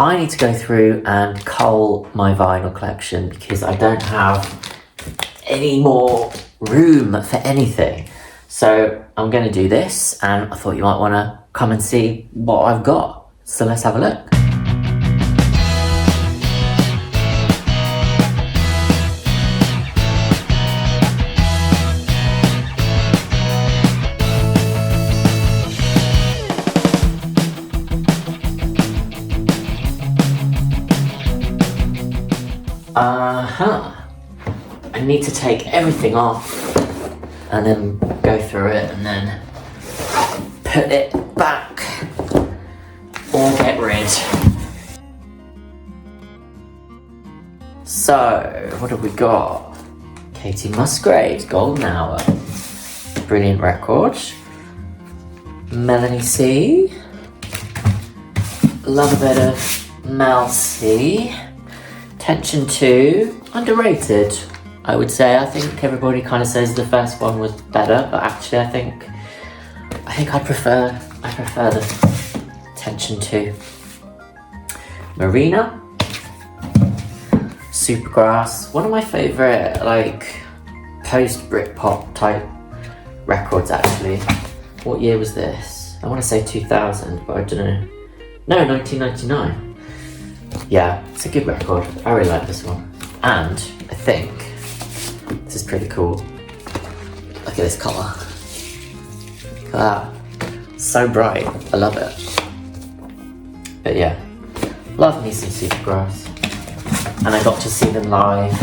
I need to go through and cull my vinyl collection because I don't have any more room for anything. So I'm going to do this, and I thought you might want to come and see what I've got. So let's have a look. I need to take everything off and then go through it and then put it back or get rid. So, what have we got? Katie Musgraves, Golden Hour. Brilliant record. Melanie C. Love a bit of Mel C. Tension 2, underrated, I would say. I think everybody kind of says the first one was better, but actually I think I prefer the Tension 2. Marina, Supergrass, one of my favourite like post Britpop type records actually. What year was this? I want to say 2000, but I don't know. No, 1999. Yeah, it's a good record. I really like this one. And I think this is pretty cool. Look at this colour. Look at that. So bright. I love it. But yeah, love me some Supergrass. And I got to see them live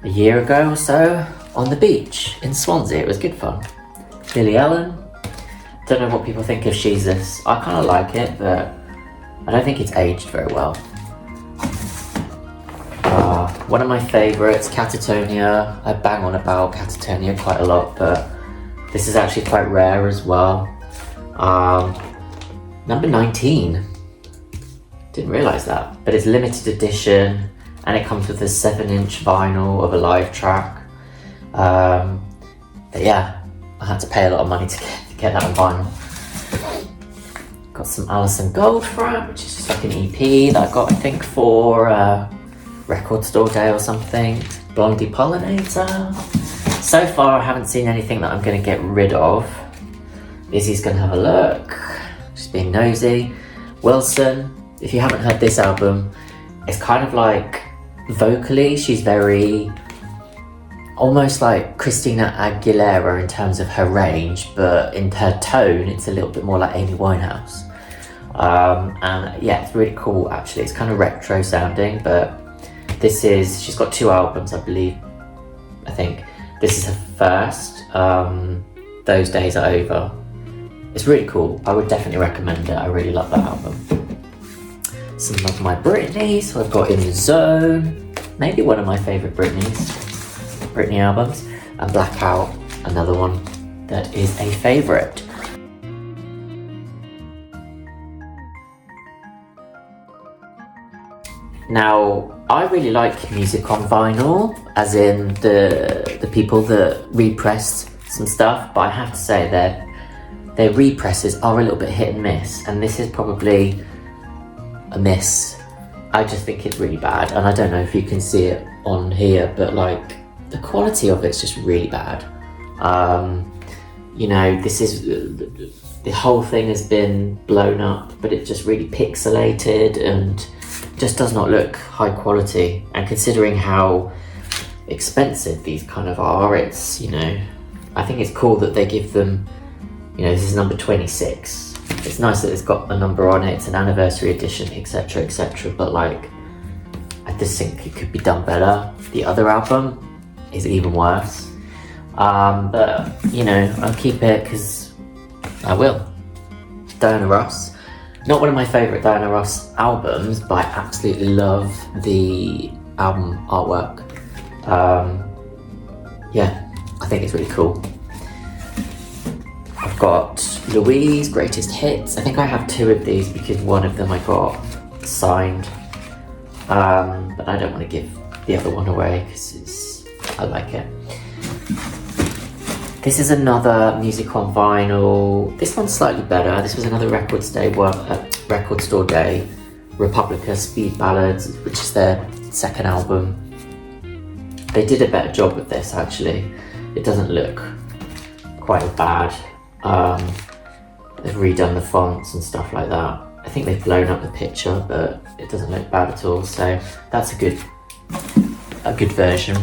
a year ago or so on the beach in Swansea. It was good fun. Lily Allen. Don't know what people think of She's This. I kind of like it, but I don't think it's aged very well. One of my favourites, Catatonia. I bang on about Catatonia quite a lot, but this is actually quite rare as well. Number 19. Didn't realise that, but it's limited edition and it comes with a 7-inch vinyl of a live track. But yeah, I had to pay a lot of money to get that on vinyl. Got some Alison Goldfrapp, which is just like an EP that I got, I think, for Record Store Day or something. Blondie Pollinator. So far, I haven't seen anything that I'm going to get rid of. Izzy's going to have a look. Just being nosy. Wilson. If you haven't heard this album, it's kind of like vocally, she's very almost like Christina Aguilera in terms of her range, but in her tone, it's a little bit more like Amy Winehouse. And yeah, it's really cool actually. It's kind of retro sounding, but she's got 2 albums, I believe. I think this is her first. Those Days Are Over. It's really cool. I would definitely recommend it. I really love that album. Some of my Britney. So I've got In the Zone. Maybe one of my favourite Britney albums. And Blackout, another one that is a favourite. Now, I really like music on vinyl, as in the people that repressed some stuff, but I have to say their represses are a little bit hit and miss, and this is probably a miss. I just think it's really bad, and I don't know if you can see it on here, but like the quality of it's just really bad. You know, this is the whole thing has been blown up, but it's just really pixelated and just does not look high quality. And considering how expensive these kind of are, it's, you know, I think it's cool that they give them, you know, this is number 26. It's nice that it's got a number on it, it's an anniversary edition, etc, etc, but like, I just think it could be done better. The other album is even worse. But, you know, I'll keep it because I will. Diana Ross. Not one of my favourite Diana Ross albums, but I absolutely love the album artwork. Yeah, I think it's really cool. I've got Louise, Greatest Hits. I think I have 2 of these because one of them I got signed. But I don't want to give the other one away because I like it. This is another music on vinyl. This one's slightly better. This was another Record Store Day Republica Speed Ballads, which is their second album. They did a better job with this actually. It doesn't look quite as bad. They've redone the fonts and stuff like that. I think they've blown up the picture, but it doesn't look bad at all. So that's a good version.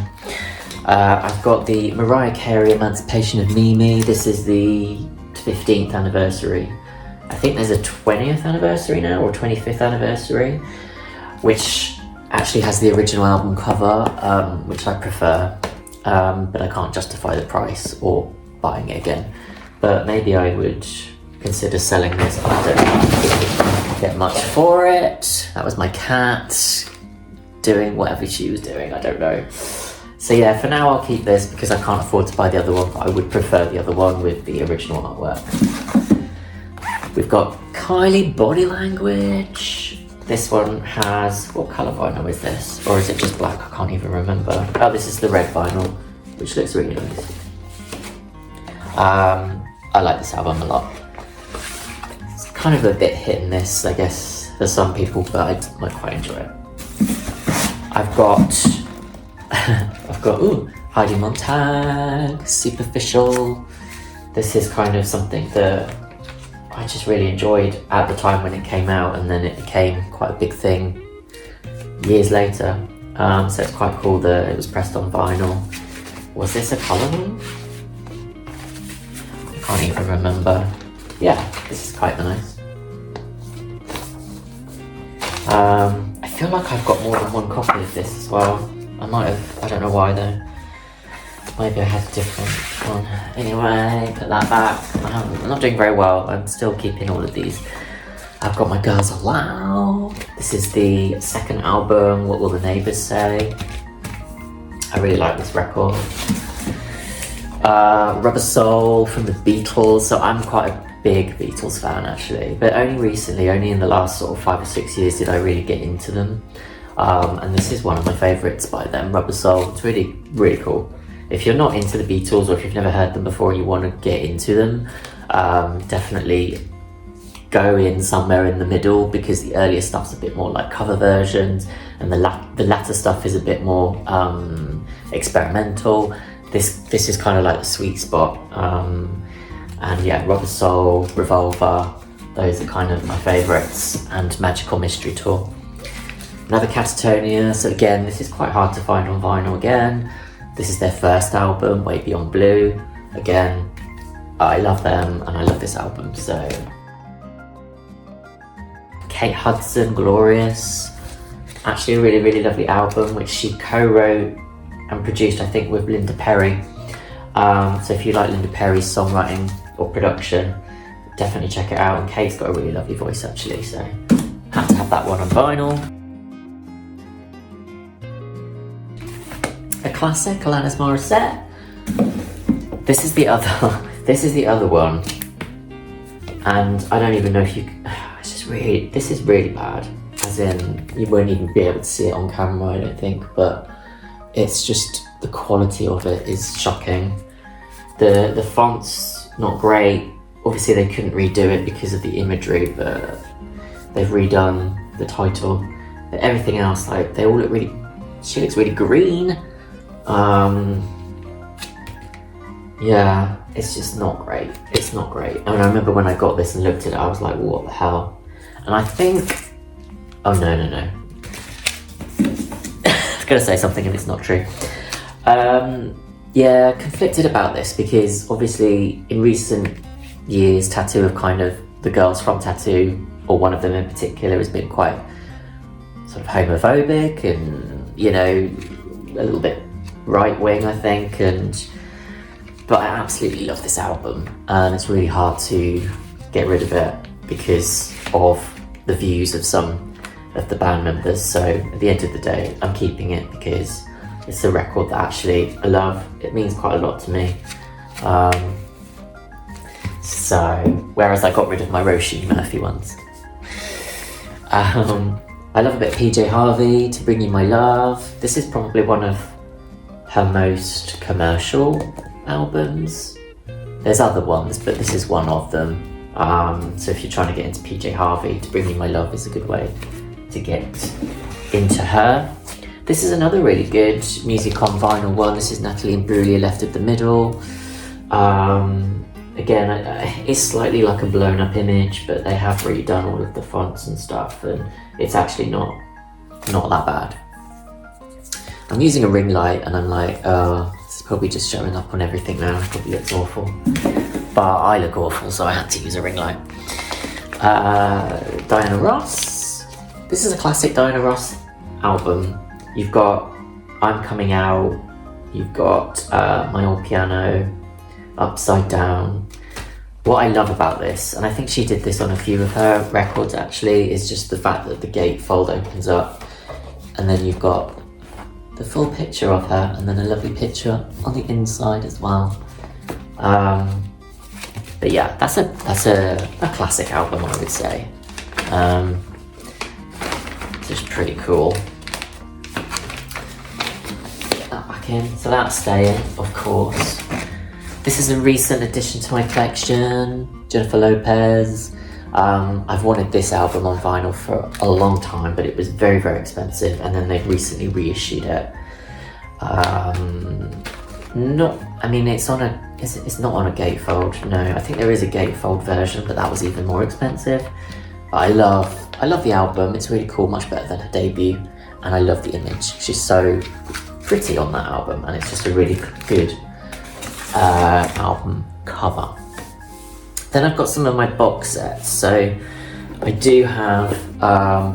I've got the Mariah Carey Emancipation of Mimi. This is the 15th anniversary. I think there's a 20th anniversary now, or 25th anniversary, which actually has the original album cover, which I prefer, but I can't justify the price or buying it again. But maybe I would consider selling this, but I don't get much for it. That was my cat doing whatever she was doing, I don't know. So yeah, for now I'll keep this because I can't afford to buy the other one, but I would prefer the other one with the original artwork. We've got Kylie Body Language. This one has, what colour vinyl is this? Or is it just black? I can't even remember. Oh, this is the red vinyl, which looks really nice. I like this album a lot. It's kind of a bit hit and miss, I guess, for some people, but I might quite enjoy it. I've got Heidi Montag, Superficial. This is kind of something that I just really enjoyed at the time when it came out, and then it became quite a big thing years later. So it's quite cool that it was pressed on vinyl. Was this a colour one? I can't even remember. Yeah, this is quite nice. I feel like I've got more than one copy of this as well. I might have, I don't know why though. Maybe I had a different one. Anyway, put that back. I'm not doing very well. I'm still keeping all of these. I've got My Girls Aloud. This is the second album, What Will the Neighbours Say? I really like this record. Rubber Soul from the Beatles. So I'm quite a big Beatles fan actually, but only recently, only in the last sort of 5 or 6 years did I really get into them. And this is one of my favourites by them, Rubber Soul. It's really, really cool. If you're not into the Beatles or if you've never heard them before and you want to get into them, definitely go in somewhere in the middle, because the earlier stuff's a bit more like cover versions and the latter stuff is a bit more experimental. This is kind of like the sweet spot. And yeah, Rubber Soul, Revolver, those are kind of my favourites, and Magical Mystery Tour. Another Catatonia, so again, this is quite hard to find on vinyl again. This is their first album, Way Beyond Blue. Again, I love them and I love this album, so. Kate Hudson, Glorious. Actually a really, really lovely album, which she co-wrote and produced, I think, with Linda Perry. So if you like Linda Perry's songwriting or production, definitely check it out. And Kate's got a really lovely voice actually, so had to have that one on vinyl. A classic, Alanis Morissette. This is the other one, and I don't even know if you. This is really bad. As in, you won't even be able to see it on camera, I don't think. But it's just the quality of it is shocking. The font's not great. Obviously, they couldn't redo it because of the imagery, but they've redone the title. But everything else, like they all look really. She looks really green. Yeah, it's just not great. It's not great. I mean, I remember when I got this and looked at it, I was like, what the hell? And I think, oh no. I was gonna say something and it's not true. Yeah, conflicted about this because obviously in recent years, Tattoo have kind of, the girls from Tattoo, or one of them in particular, has been quite sort of homophobic and, you know, a little bit right-wing, I think, but I absolutely love this album, and it's really hard to get rid of it because of the views of some of the band members. So at the end of the day, I'm keeping it because it's a record that actually I love. It means quite a lot to me. So whereas I got rid of my Roisin Murphy ones. I love a bit of PJ Harvey, To Bring You My Love. This is probably one of her most commercial albums. There's other ones, but this is one of them. So if you're trying to get into PJ Harvey, To Bring You My Love is a good way to get into her. This is another really good music on vinyl one. This is Natalie Imbruglia, Left of the Middle. Again, it's slightly like a blown up image, but they have redone all of the fonts and stuff, and it's actually not that bad. I'm using a ring light and I'm like, oh, this is probably just showing up on everything now. It probably looks awful. But I look awful, so I had to use a ring light. Diana Ross. This is a classic Diana Ross album. You've got I'm Coming Out, you've got My Old Piano, Upside Down. What I love about this, and I think she did this on a few of her records actually, is just the fact that the gatefold opens up and then you've got the full picture of her and then a lovely picture on the inside as well. But yeah, that's a classic album, I would say. It's just pretty cool. Get that back in. So that's staying, of course. This is a recent addition to my collection, Jennifer Lopez. I've wanted this album on vinyl for a long time, but it was very, very expensive, and then they've recently reissued it. It's not on a gatefold, no. I think there is a gatefold version, but that was even more expensive. But I love the album. It's really cool, much better than her debut, and I love the image. She's so pretty on that album, and it's just a really good album cover. Then I've got some of my box sets. So I do have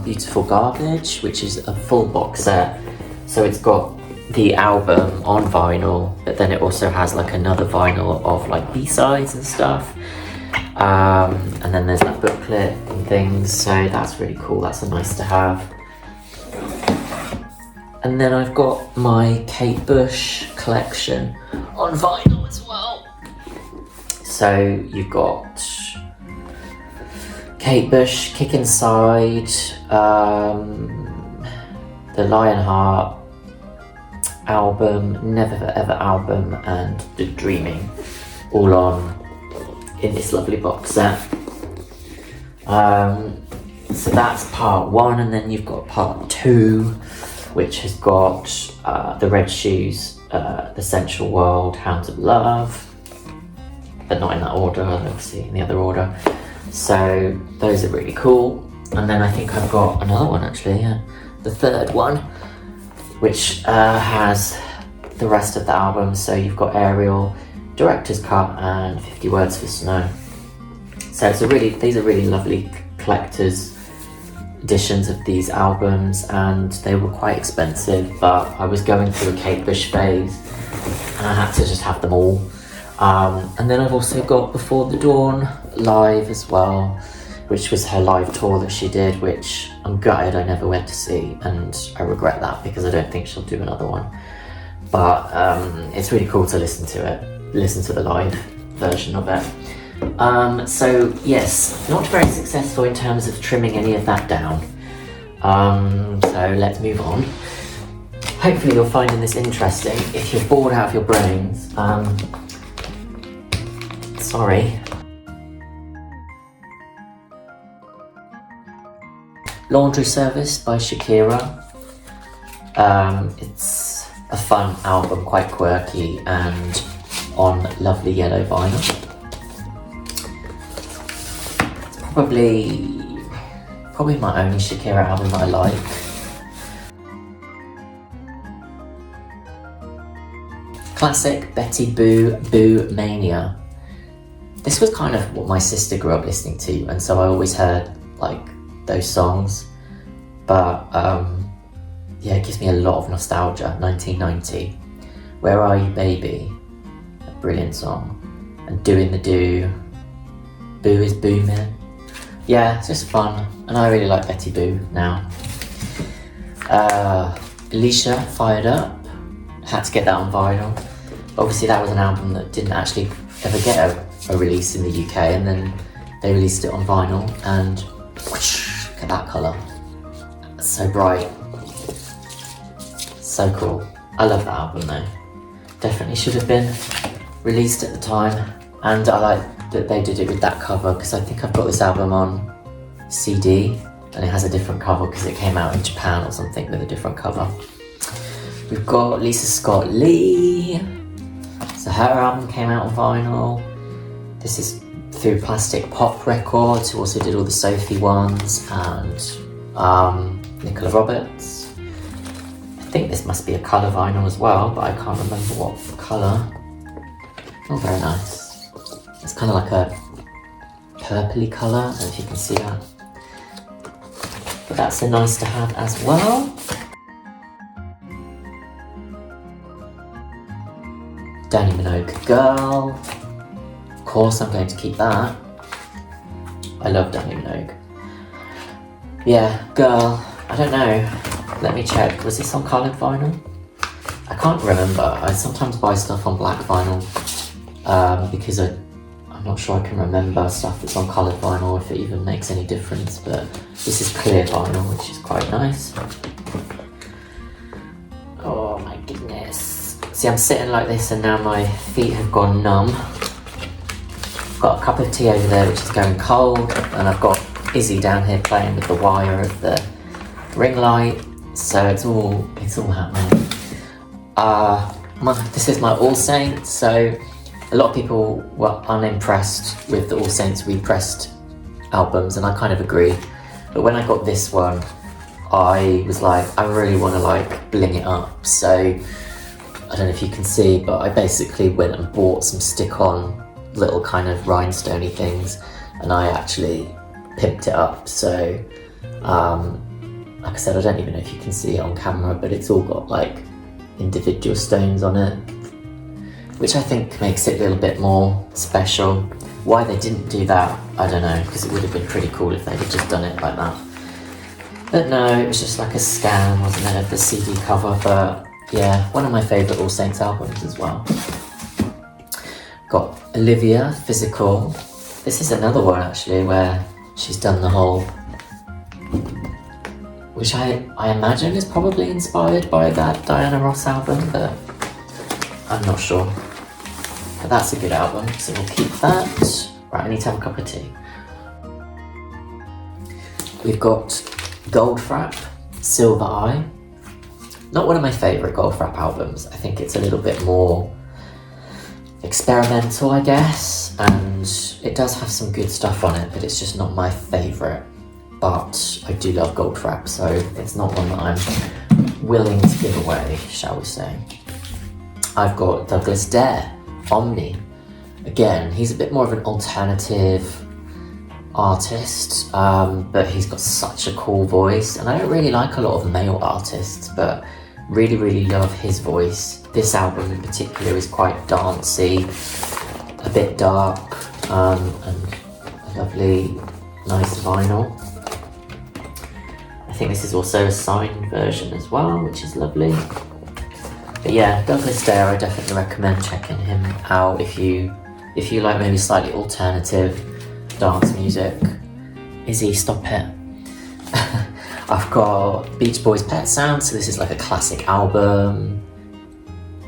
Beautiful Garbage, which is a full box set. So it's got the album on vinyl, but then it also has like another vinyl of like B-sides and stuff. And then there's that booklet and things, so that's really cool. That's a nice to have. And then I've got my Kate Bush collection on vinyl as well. So you've got Kate Bush, Kick Inside, the Lionheart album, Never Ever album, and The Dreaming, all on in this lovely box set. So that's part one, and then you've got part two, which has got The Red Shoes, The Sensual World, Hounds of Love, but not in that order, obviously in the other order. So those are really cool. And then I think I've got another one actually, the third one, which has the rest of the album. So you've got Ariel, Director's Cut, and 50 Words for Snow. So these are really lovely collector's editions of these albums, and they were quite expensive, but I was going through a Kate Bush phase and I had to just have them all. And then I've also got Before the Dawn live as well, which was her live tour that she did, which I'm gutted I never went to see, and I regret that because I don't think she'll do another one. But it's really cool to listen to the live version of it. So yes, not very successful in terms of trimming any of that down. So let's move on. Hopefully you're finding this interesting. If you're bored out of your brains, sorry. Laundry Service by Shakira. It's a fun album, quite quirky, and on lovely yellow vinyl. It's probably my only Shakira album that I like. Classic Betty Boo, Boo Mania. This was kind of what my sister grew up listening to, and so I always heard like those songs, but yeah, it gives me a lot of nostalgia. 1990, Where Are You Baby, a brilliant song, and Doing the Do, Boo is Booming. Yeah, it's just fun, and I really like Betty Boo now. Alicia, Fired Up, had to get that on vinyl. Obviously that was an album that didn't actually ever get a release in the UK, and then they released it on vinyl, and whoosh, look at that colour. So bright. So cool. I love that album though. Definitely should have been released at the time, and I like that they did it with that cover, because I think I've got this album on CD and it has a different cover because it came out in Japan or something with a different cover. We've got Lisa Scott Lee. So her album came out on vinyl. This is through Plastic Pop Records, who also did all the Sophie ones, and Nicola Roberts. I think this must be a colour vinyl as well, but I can't remember what colour. Oh, very nice. It's kind of like a purpley colour, I don't know if you can see that. But that's a nice to have as well. Danny Minogue Girl. Of course I'm going to keep that. I love Danny Minogue. Yeah, Girl. I don't know. Let me check. Was this on coloured vinyl? I can't remember. I sometimes buy stuff on black vinyl because I'm not sure I can remember stuff that's on coloured vinyl, if it even makes any difference, but this is clear vinyl, which is quite nice. Oh my goodness. See, I'm sitting like this and now my feet have gone numb. I've got a cup of tea over there which is going cold, and I've got Izzy down here playing with the wire of the ring light, so it's all happening. This is my All Saints, so a lot of people were unimpressed with the All Saints repressed albums, and I kind of agree. But when I got this one, I was like, I really want to like bling it up. So I don't know if you can see, but I basically went and bought some stick-on little kind of rhinestoney things, and I actually pimped it up. So like I said, I don't even know if you can see it on camera, but it's all got like individual stones on it, which I think makes it a little bit more special. Why they didn't do that, I don't know, because it would have been pretty cool if they'd just done it like that. But no, it was just like a scan, wasn't it, of the CD cover. But yeah, one of my favourite All Saints albums as well. Got Olivia, Physical. This is another one actually where she's done the whole, which I imagine is probably inspired by that Diana Ross album, but I'm not sure. But that's a good album, so we'll keep that. Right, I need to have a cup of tea. We've got Goldfrapp, Silver Eye. Not one of my favourite Goldfrapp albums. I think it's a little bit more experimental, I guess, and it does have some good stuff on it, but it's just not my favourite. But I do love Goldfrapp, so it's not one that I'm willing to give away, shall we say. I've got Douglas Dare, Omni. Again, he's a bit more of an alternative artist, but he's got such a cool voice, and I don't really like a lot of male artists, but really love his voice. This album in particular is quite dancey, a bit dark, and a lovely, nice vinyl. I think this is also a signed version as well, which is lovely. But yeah, Douglas Dare, I definitely recommend checking him out if you like maybe slightly alternative dance music. Izzy, stop it. I've got Beach Boys Pet Sound, so this is like a classic album.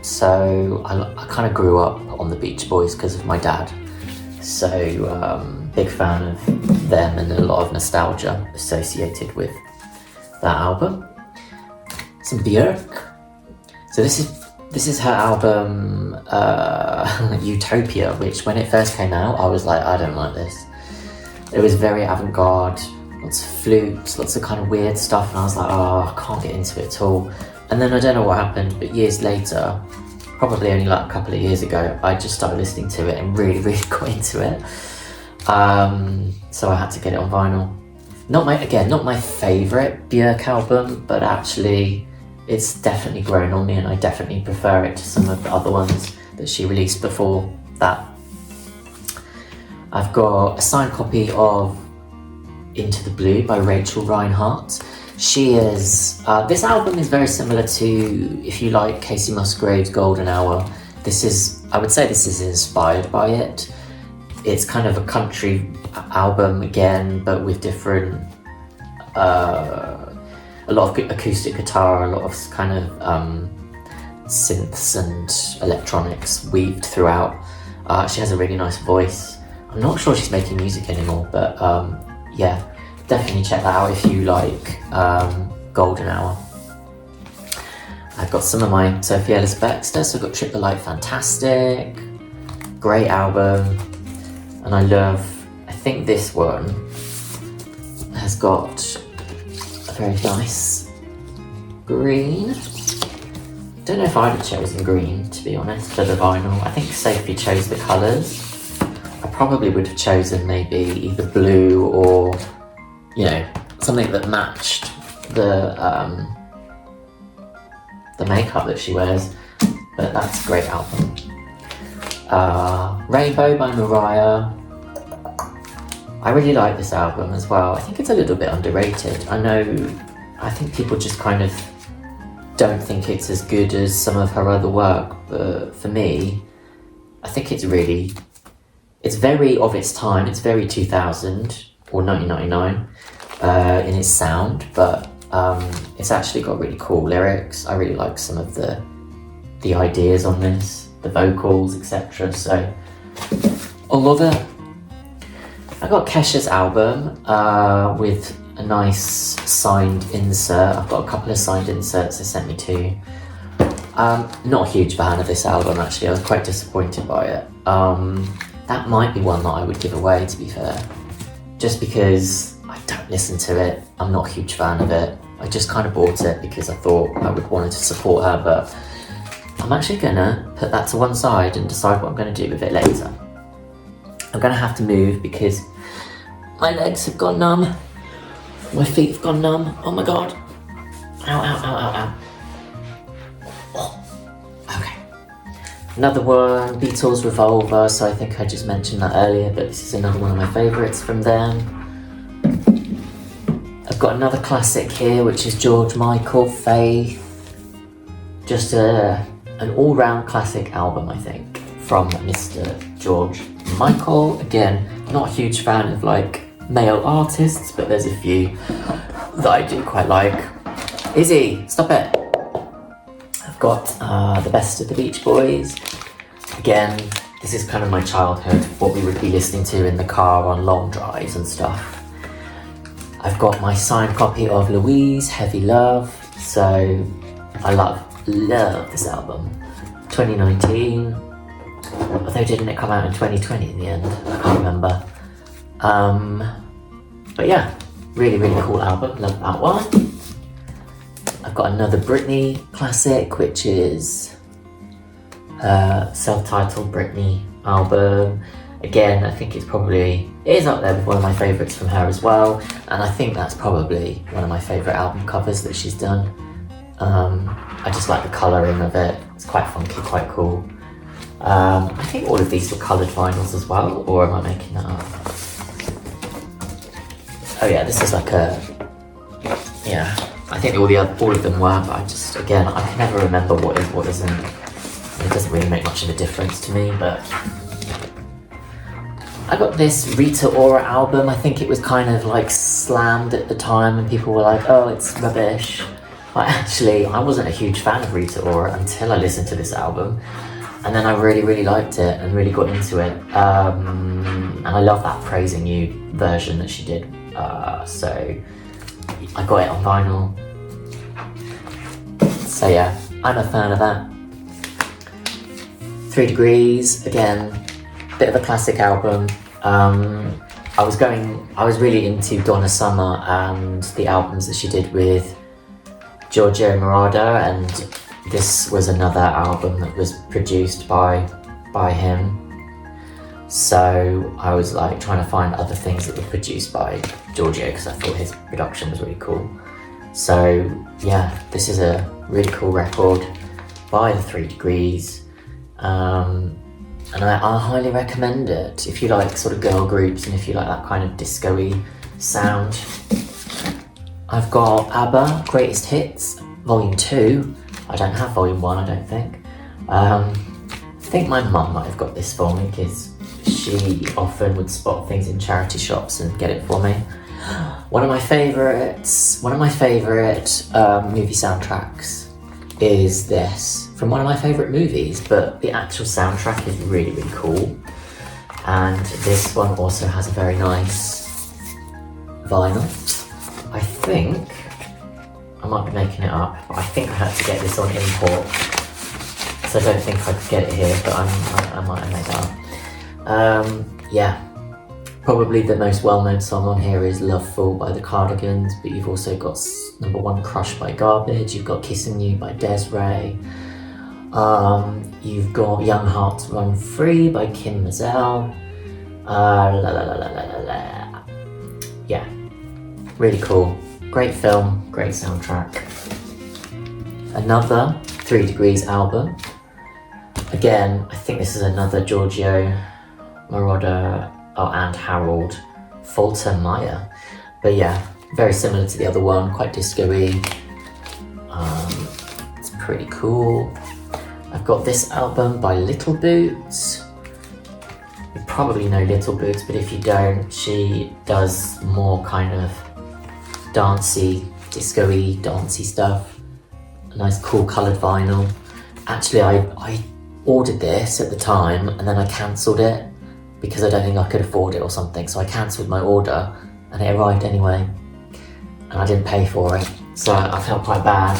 So I kind of grew up on the Beach Boys because of my dad. So big fan of them and a lot of nostalgia associated with that album. Some Björk. So this is her album Utopia, which when it first came out I was like, I don't like this. It was very avant-garde, lots of flutes, lots of kind of weird stuff, and I was like, oh, I can't get into it at all. And then I don't know what happened, but years later, probably only like a couple of years ago, I just started listening to it and really got into it. So I had to get it on vinyl. Not my favourite Björk album, but actually it's definitely grown on me, and I definitely prefer it to some of the other ones that she released before that. I've got a signed copy of Into the Blue by Rachel Reinhardt. She is, this album is very similar to, if you like, Casey Musgrave's Golden Hour. I would say this is inspired by it. It's kind of a country album again, but with different, a lot of acoustic guitar, a lot of kind of synths and electronics weaved throughout. She has a really nice voice. I'm not sure she's making music anymore, but yeah, definitely check that out if you like Golden Hour. I've got some of my Sophie Ellis-Bextor, so I've got Trip the Light Fantastic, great album, and I think this one has got a very nice green. Don't know if I'd have chosen green, to be honest, for the vinyl. I think Sophie chose the colours. I probably would have chosen maybe either blue or, you know, something that matched the makeup that she wears, but that's a great album. Rainbow by Mariah. I really like this album as well. I think it's a little bit underrated. I think people just kind of don't think it's as good as some of her other work, but for me, I think it's very of its time. It's very 2000 or 1999 in its sound, but it's actually got really cool lyrics. I really like some of the ideas on this, the vocals, etc. So I love it. I got Kesha's album with a nice signed insert. I've got a couple of signed inserts they sent me too. Not a huge fan of this album actually. I was quite disappointed by it. That might be one that I would give away, to be fair, just because I don't listen to it. I'm not a huge fan of it. I just kind of bought it because I thought I would want to support her, but I'm actually gonna put that to one side and decide what I'm gonna do with it later. I'm gonna have to move because my legs have gone numb. My feet have gone numb. Oh my god. Ow, ow, ow, ow, ow. Okay. Another one, Beatles Revolver. So I think I just mentioned that earlier, but this is another one of my favourites from them. I've got another classic here, which is George Michael, Faith. Just an all-round classic album, I think, from Mr. George Michael. Again, not a huge fan of like male artists, but there's a few that I do quite like. Izzy, stop it. I've got The Best of the Beach Boys. Again, this is kind of my childhood, what we would be listening to in the car on long drives and stuff. I've got my signed copy of Louise, Heavy Love. So I love this album. 2019. Although didn't it come out in 2020 in the end? I can't remember. But yeah, really, really cool album. Love that one. I've got another Britney classic, which is self-titled Britney album. Again, I think it is up there with one of my favourites from her as well, and I think that's probably one of my favourite album covers that she's done. I just like the colouring of it. It's quite funky, quite cool. I think all of these were coloured vinyls as well, or am I making that up? Oh yeah, this is like yeah, I think all of them were, but I can never remember what is, what isn't. It doesn't really make much of a difference to me, but I got this Rita Ora album. I think it was kind of like slammed at the time and people were like, oh, it's rubbish. But actually, I wasn't a huge fan of Rita Ora until I listened to this album. And then I really, really liked it and really got into it. And I love that Praising You version that she did. So I got it on vinyl. So yeah, I'm a fan of that. 3 Degrees, again, bit of a classic album. I was really into Donna Summer and the albums that she did with Giorgio Moroder, and this was another album that was produced by him. So I was like trying to find other things that were produced by Giorgio because I thought his production was really cool. So yeah, this is a really cool record by the 3 Degrees. And I highly recommend it if you like sort of girl groups and if you like that kind of disco-y sound. I've got ABBA, Greatest Hits, Volume 2. I don't have Volume 1, I don't think. I think my mum might have got this for me because she often would spot things in charity shops and get it for me. One of my favourite movie soundtracks is this, from one of my favourite movies, but the actual soundtrack is really, really cool. And this one also has a very nice vinyl. I think, I might be making it up, but I think I had to get this on import. So I don't think I could get it here, but I might have made that up. Yeah, probably the most well-known song on here is Love Fool by the Cardigans, but you've also got number 1 Crush by Garbage, you've got Kissing You by Des'ree, you've got Young Hearts Run Free by Kim Mazel, yeah, really cool, great film, great soundtrack. Another 3 Degrees album, again, I think this is another Giorgio Moroder and Harold Faltermeyer, but yeah, very similar to the other one, quite disco-y. It's pretty cool. I've got this album by Little Boots. You probably know Little Boots, but if you don't, she does more kind of dancey, disco-y, dancey stuff. A nice cool coloured vinyl. Actually, I ordered this at the time and then I cancelled it because I don't think I could afford it or something, so I cancelled my order and it arrived anyway and I didn't pay for it, so I felt quite bad.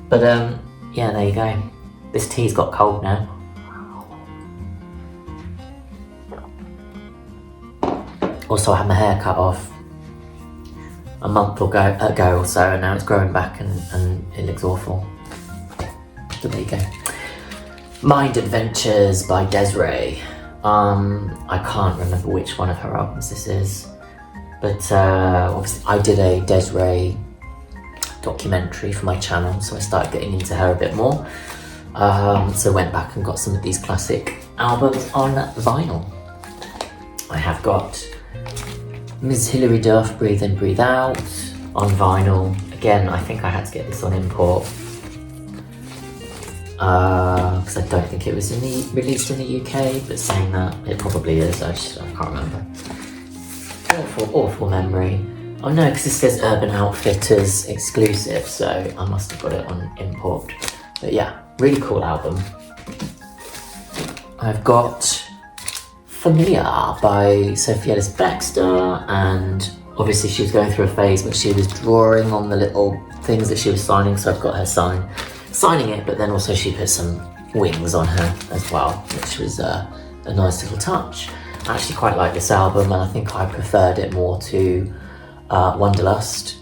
But yeah, there you go. This tea's got cold now. Also, I had my hair cut off a month ago or so, and now it's growing back and it looks awful. So there you go. Mind Adventures by Des'ree. I can't remember which one of her albums this is, but obviously I did a Des'ree documentary for my channel, so I started getting into her a bit more. So went back and got some of these classic albums on vinyl. I have got Ms. Hilary Duff, Breathe In, Breathe Out on vinyl. Again, I think I had to get this on import because I don't think it was released in the UK, but saying that, it probably is, I can't remember. Awful memory. Oh no, because this says Urban Outfitters exclusive, so I must have got it on import. But yeah, really cool album. I've got Familiar by Sophie Ellis-Bextor, and obviously she was going through a phase where she was drawing on the little things that she was signing, so I've got her signing it, but then also she put some wings on her as well, which was a nice little touch. I actually quite like this album, and I think I preferred it more to Wonderlust.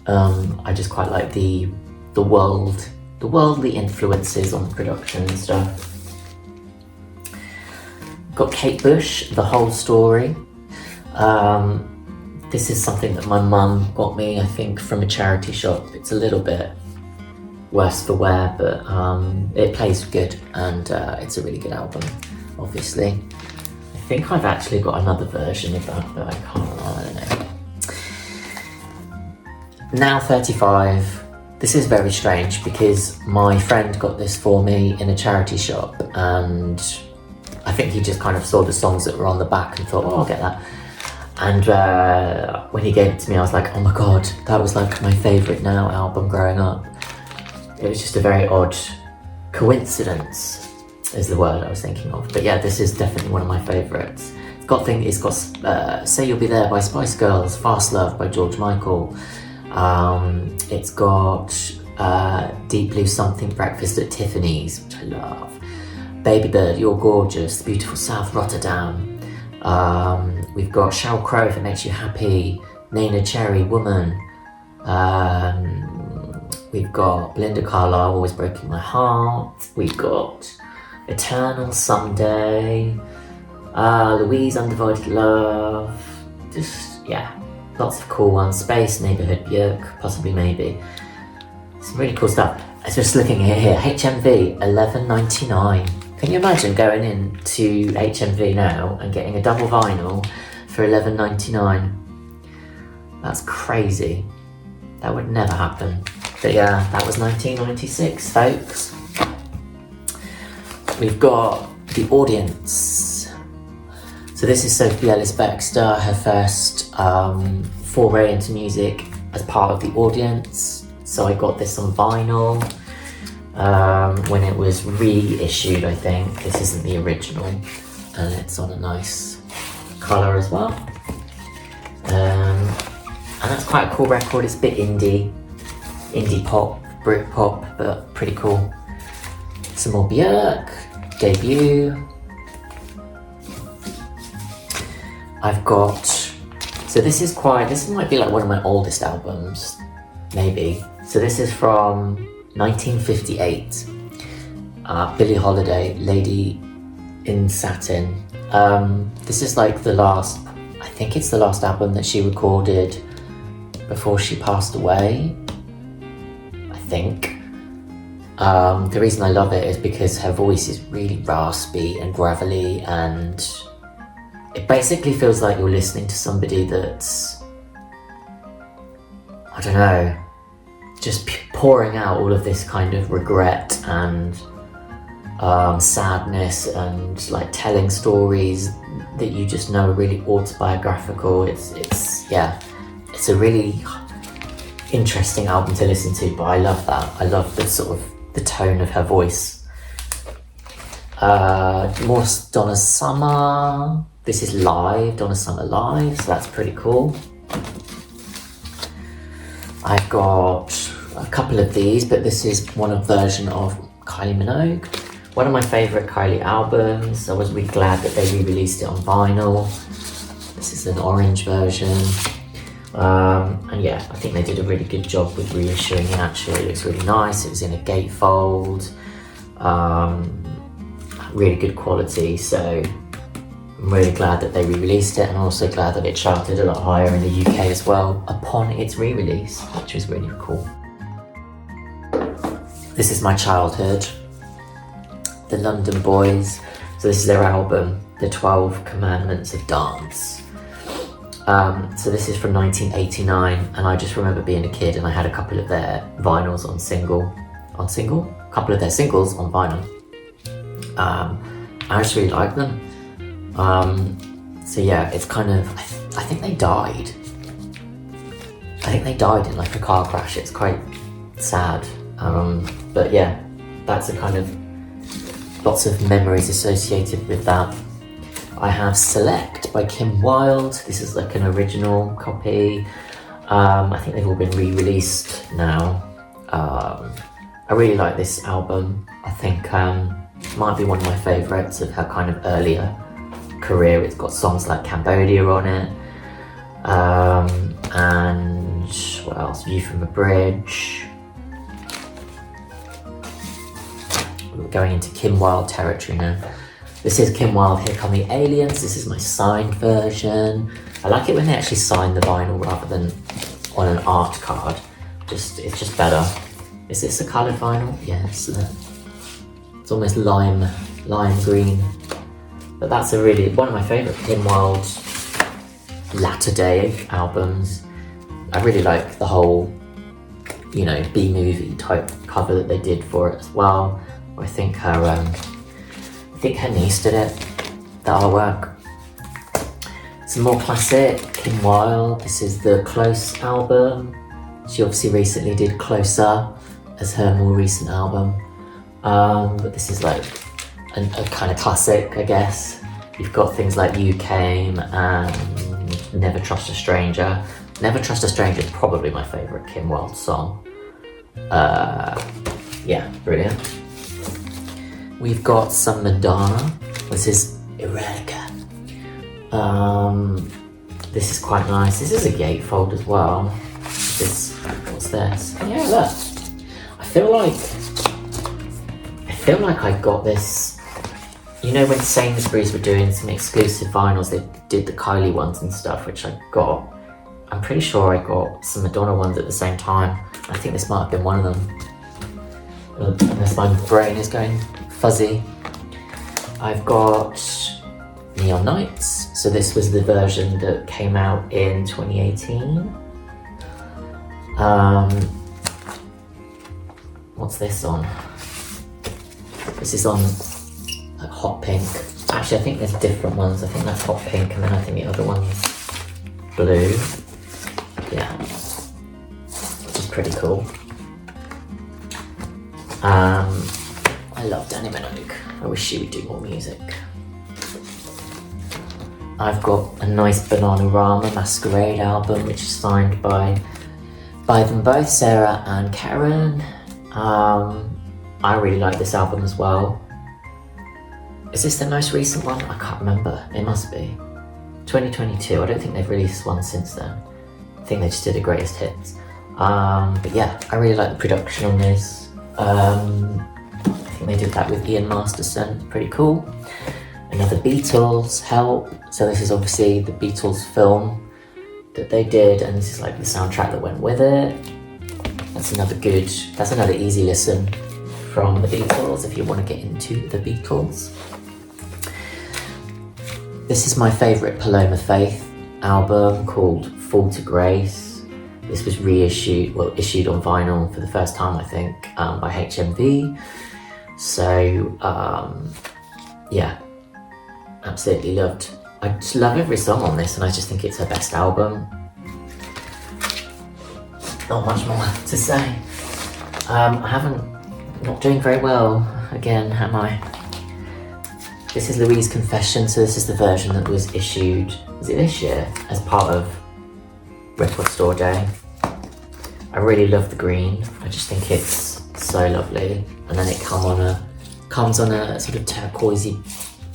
I just quite like the worldly influences on the production and stuff. Got Kate Bush, The Whole Story. This is something that my mum got me, I think, from a charity shop. It's a little bit worse for wear, but it plays good, and it's a really good album, obviously. I think I've actually got another version of that, but I don't know. Now 35. This is very strange because my friend got this for me in a charity shop, and I think he just kind of saw the songs that were on the back and thought, oh, I'll get that. And when he gave it to me, I was like, oh my god, that was like my favourite Now album growing up. It was just a very odd coincidence, is the word I was thinking of. But yeah, this is definitely one of my favourites. It's got Say You'll Be There by Spice Girls, Fast Love by George Michael. It's got Deep Blue Something, Breakfast at Tiffany's, which I love. Baby Bird, You're Gorgeous, The Beautiful South Rotterdam. We've got Sheryl Crow, If It Makes You Happy, Nena Cherry, Woman. We've got Belinda Carlisle, Always Breaking My Heart. We've got Eternal, Someday. Louise, Undivided Love. Just, yeah, lots of cool ones. Space, Neighbourhood, Björk, Possibly Maybe. Some really cool stuff. I was just looking at here, HMV, $11.99. Can you imagine going into HMV now and getting a double vinyl for $11.99? That's crazy. That would never happen. But yeah, that was 1996, folks. We've got The Audience. So this is Sophie Ellis-Bextor, her first foray into music as part of The Audience. So I got this on vinyl when it was reissued, I think. This isn't the original, and it's on a nice colour as well. that's quite a cool record. It's a bit indie pop, Brit pop, but pretty cool. Some more Björk, debut. I've got, so this might be like one of my oldest albums, maybe. So this is from 1958. Billie Holiday, Lady in Satin. This is like I think it's the last album that she recorded before she passed away, I think. The reason I love it is because her voice is really raspy and gravelly, and it basically feels like you're listening to somebody that's, I don't know, just pouring out all of this kind of regret and sadness, and like telling stories that you just know are really autobiographical. It's a really interesting album to listen to, but I love that. I love the sort of the tone of her voice. More Donna Summer. This is live, Donna Summer live, so that's pretty cool. I've got a couple of these, but this is one version of Kylie Minogue. One of my favourite Kylie albums. I was really glad that they re-released it on vinyl. This is an orange version. And yeah, I think they did a really good job with reissuing it. Actually, it looks really nice. It was in a gatefold. Really good quality, so I'm really glad that they re-released it, and also glad that it charted a lot higher in the UK as well upon its re-release, which was really cool. This is my childhood. The London Boys. So this is their album, The 12 Commandments of Dance. So this is from 1989, and I just remember being a kid and I had a couple of their vinyls on single? A couple of their singles on vinyl. I just really like them. So yeah, it's kind of, I think they died. I think they died in like a car crash. It's quite sad. But yeah, that's a kind of, lots of memories associated with that. I have Select by Kim Wilde. This is like an original copy. I think they've all been re-released now. I really like this album. I think it might be one of my favourites of her kind of earlier career. It's got songs like Cambodia on it. And what else? View from a Bridge. We're going into Kim Wilde territory now. This is Kim Wilde, Here Come the Aliens. This is my signed version. I like it when they actually sign the vinyl rather than on an art card. It's just better. Is this a coloured vinyl? Yes. It's almost lime green. But that's one of my favourite Kim Wilde latter day albums. I really like the whole, B-movie type cover that they did for it as well. I think her niece did it, the artwork. Some more classic, Kim Wilde. This is the Close album. She obviously recently did Closer as her more recent album. But this is like a kind of classic, I guess. You've got things like You Came and Never Trust a Stranger. Never Trust a Stranger is probably my favourite Kim Wilde song. Yeah, brilliant. We've got some Madonna. This is Erotica. This is quite nice. This is a gatefold as well. What's this? Yeah, look. I feel like I got this. When Sainsbury's were doing some exclusive vinyls, they did the Kylie ones and stuff, which I got. I'm pretty sure I got some Madonna ones at the same time. I think this might have been one of them. Unless my brain is going fuzzy. I've got Neon Nights. So this was the version that came out in 2018. What's this on? This is on like Hot Pink. Actually, I think there's different ones. I think that's Hot Pink, and then I think the other one's Blue. Yeah, which is pretty cool. I love Dannii Minogue. I wish she would do more music. I've got a nice Bananarama Masquerade album, which is signed by them both, Sarah and Karen. I really like this album as well. Is this the most recent one? I can't remember. It must be. 2022. I don't think they've released one since then. I think they just did a greatest hits. But yeah, I really like the production on this. I think they did that with Ian Masterson. Pretty cool. Another Beatles, Help. So this is obviously the Beatles film that they did, and this is like the soundtrack that went with it. That's another easy listen from the Beatles if you want to get into the Beatles. This is my favourite Paloma Faith album called Fall to Grace. This was issued on vinyl for the first time, I think, by HMV. So, yeah, absolutely loved. I just love every song on this, and I just think it's her best album. Not much more to say. Not doing very well again, am I? This is Louise Confession, so this is the version that was issued, was it this year, as part of Record Store Day. I really love the green, I just think it's so lovely. And then it comes on a sort of turquoisey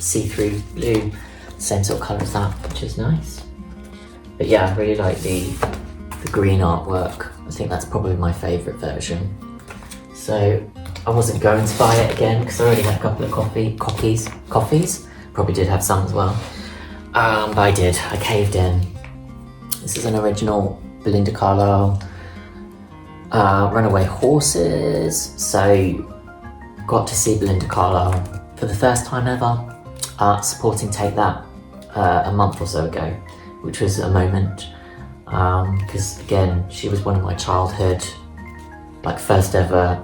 see-through blue, same sort of colour as that, which is nice. But yeah, I really like the green artwork. I think that's probably my favourite version. So I wasn't going to buy it again because I already had a couple of copies. Probably did have some as well. But I did, I caved in. This is an original Belinda Carlisle, Runaway Horses. So got to see Belinda Carlisle for the first time ever, supporting Take That a month or so ago, which was a moment. Because again, she was one of my childhood, like first ever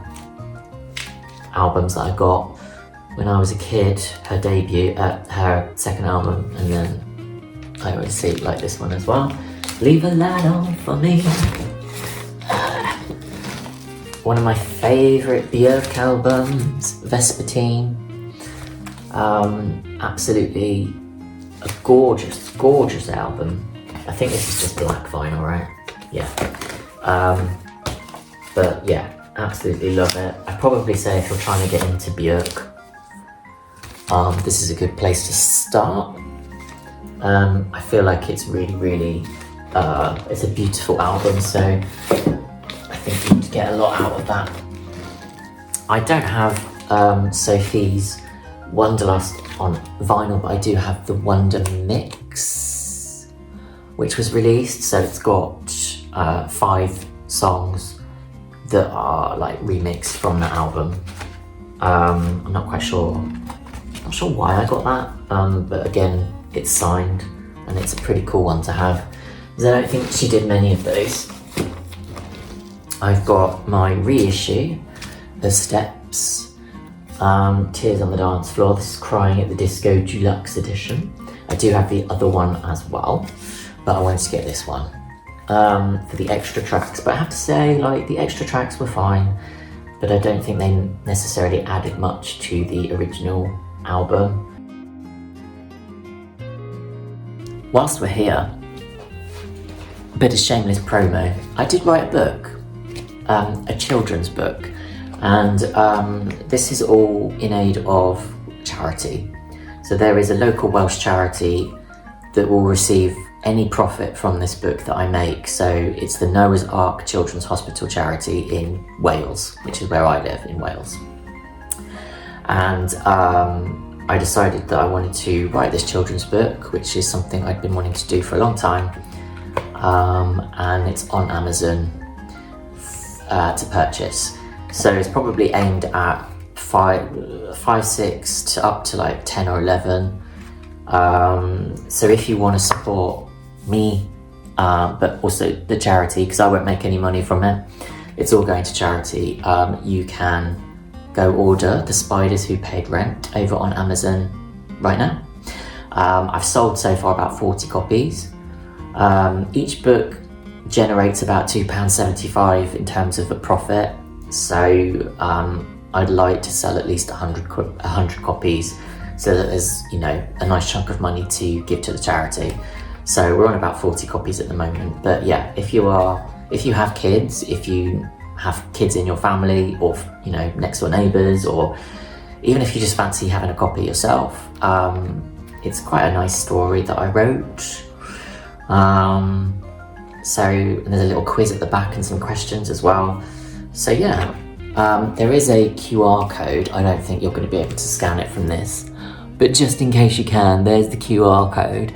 albums that I got when I was a kid. Her debut, her second album, and then I always see like this one as well. Leave a light on for me. One of my favourite Björk albums, Vespertine. Absolutely a gorgeous album. I think this is just black vinyl, right? Yeah. But yeah, absolutely love it. I'd probably say if you're trying to get into Björk, this is a good place to start. I feel like it's really, it's a beautiful album, so I think you'd get a lot out of that. I don't have Sophie's Wonderlust on vinyl, but I do have the Wonder Mix, which was released. So it's got 5 songs that are like remixed from the album. I'm not quite sure. Not sure why I got that, but again, it's signed, and it's a pretty cool one to have, because I don't think she did many of those. I've got my reissue, The Steps, Tears on the Dance Floor. This is Crying at the Disco Deluxe Edition. I do have the other one as well, but I wanted to get this one for the extra tracks. But I have to say, like, the extra tracks were fine, but I don't think they necessarily added much to the original album. Whilst we're here, a bit of shameless promo. I did write a book, a children's book, and this is all in aid of charity. So there is a local Welsh charity that will receive any profit from this book that I make. So it's the Noah's Ark Children's Hospital charity in Wales, which is where I live, in Wales. And I decided that I wanted to write this children's book, which is something I'd been wanting to do for a long time. And it's on Amazon to purchase. So it's probably aimed at 5, 6 to up to like 10 or 11. So if you want to support me, but also the charity, because I won't make any money from it, it's all going to charity, you can go order The Spiders Who Paid Rent over on Amazon right now. I've sold so far about 40 copies. Each book generates about £2.75 in terms of a profit, so I'd like to sell at least 100 copies so that there's, you know, a nice chunk of money to give to the charity. So we're on about 40 copies at the moment. But yeah, if you have kids, if you have kids in your family, or, you know, next door neighbours, or even if you just fancy having a copy yourself, it's quite a nice story that I wrote. So, and there's a little quiz at the back and some questions as well. So yeah, there is a QR code. I don't think you're going to be able to scan it from this, but just in case you can, there's the QR code,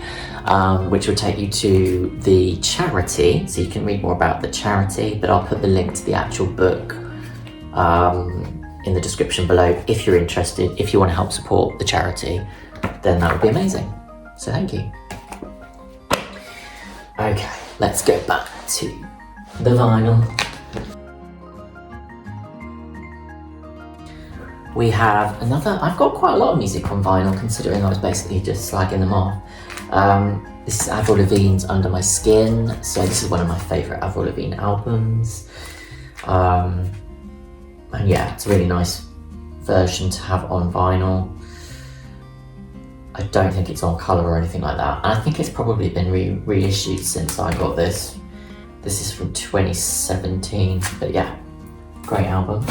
which will take you to the charity, so you can read more about the charity, but I'll put the link to the actual book in the description below if you're interested. If you want to help support the charity, then that would be amazing. So thank you. Okay, let's go back to the vinyl. We have another, I've got quite a lot of music on vinyl, considering I was basically just slagging them off. This is Avril Lavigne's Under My Skin. So this is one of my favourite Avril Lavigne albums. And yeah, it's a really nice version to have on vinyl. I don't think it's on colour or anything like that. And I think it's probably been reissued since I got this. This is from 2017, but yeah, great album.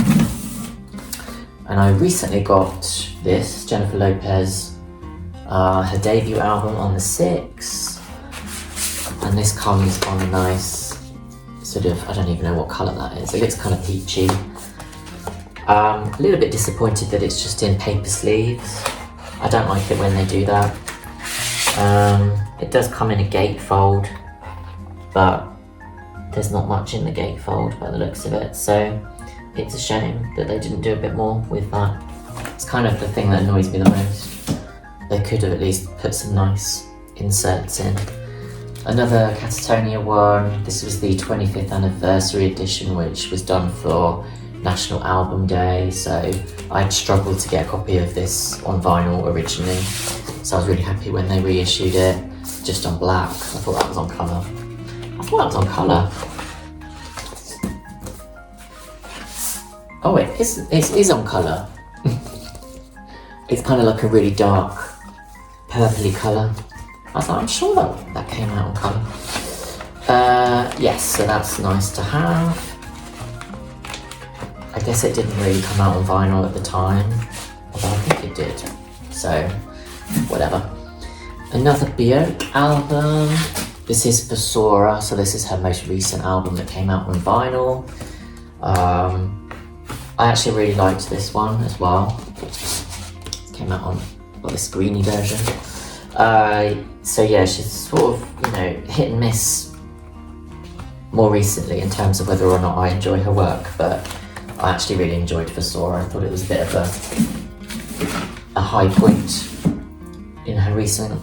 And I recently got this, Jennifer Lopez, her debut album On the 6. And this comes on a nice sort of, I don't even know what colour that is. It looks kind of peachy. A little bit disappointed that it's just in paper sleeves. I don't like it when they do that. It does come in a gatefold, but there's not much in the gatefold by the looks of it, so it's a shame that they didn't do a bit more with that. It's kind of the thing that annoys me the most. They could have at least put some nice inserts in. Another Catatonia one, this was the 25th anniversary edition, which was done for National Album Day, so I'd struggled to get a copy of this on vinyl originally, so I was really happy when they reissued it just on black. I thought that was on colour. I thought that was on colour. Oh, it is on colour. It's kind of like a really dark purpley colour. I was like, I'm sure that came out on colour. Yes, so that's nice to have. I guess it didn't really come out on vinyl at the time, although I think it did, so whatever. Another Björk album. This is Vasora, so this is her most recent album that came out on vinyl. I actually really liked this one as well. It came out on this greeny version. So yeah, she's sort of, you know, hit and miss more recently in terms of whether or not I enjoy her work, but I actually really enjoyed Vasora. I thought it was a bit of a high point in her recent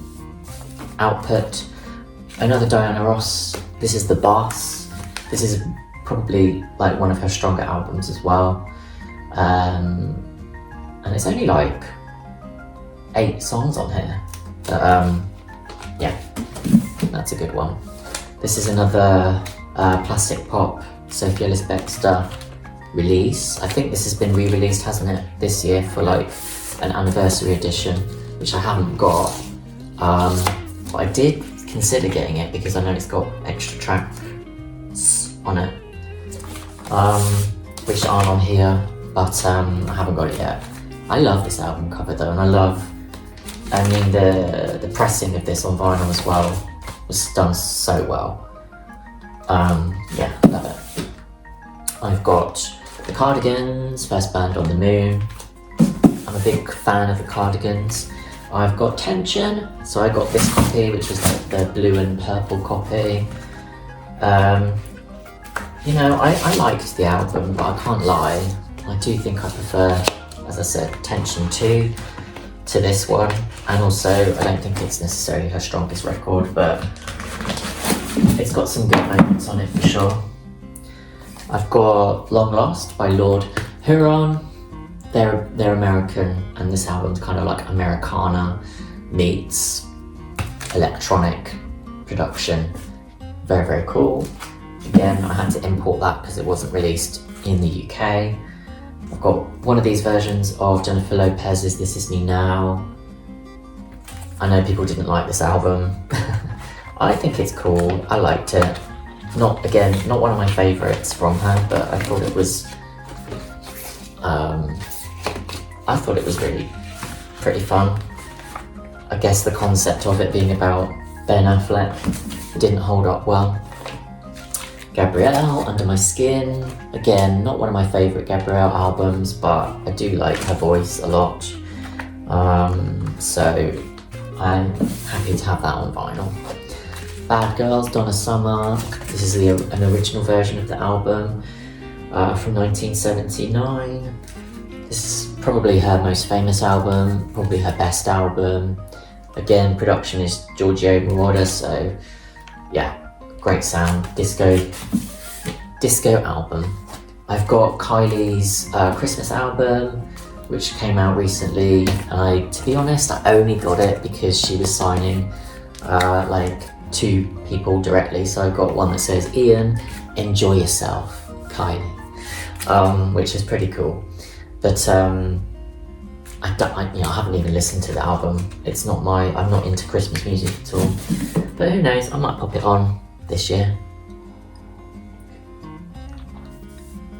output. Another Diana Ross. This is The Boss. This is probably like one of her stronger albums as well. And it's only like 8 songs on here. But yeah, that's a good one. This is another Plastic Pop Sophie Ellis-Bextor release. I think this has been re-released, hasn't it, this year for like an anniversary edition, which I haven't got. But I did consider getting it because I know it's got extra tracks on it, which aren't on here, but I haven't got it yet. I love this album cover though, and I mean the pressing of this on vinyl as well was done so well. Yeah, love it. I've got the Cardigans, First Band on the Moon. I'm a big fan of the Cardigans. I've got Tension, so I got this copy, which was like the blue and purple copy. You know, I liked the album, but I can't lie. I do think I prefer, as I said, Tension 2 to this one. And also, I don't think it's necessarily her strongest record, but it's got some good moments on it for sure. I've got Long Lost by Lord Huron. They're American, and this album's kind of like Americana meets electronic production. Very, very cool. Again, I had to import that because it wasn't released in the UK. I've got one of these versions of Jennifer Lopez's This Is Me Now. I know people didn't like this album. I think it's cool. I liked it. Not one of my favourites from her, but I thought it was really pretty fun. I guess the concept of it being about Ben Affleck didn't hold up well. Gabrielle, Under My Skin. Again, not one of my favourite Gabrielle albums, but I do like her voice a lot. So I'm happy to have that on vinyl. Bad Girls, Donna Summer. This is an original version of the album from 1979. This is probably her most famous album, probably her best album. Again, production is Giorgio Moroder, so yeah, great sound. Disco album. I've got Kylie's Christmas album, which came out recently, and to be honest, I only got it because she was signing like 2 people directly. So I got one that says, Ian, enjoy yourself, Kylie, which is pretty cool. But I haven't even listened to the album. I'm not into Christmas music at all. But who knows, I might pop it on this year.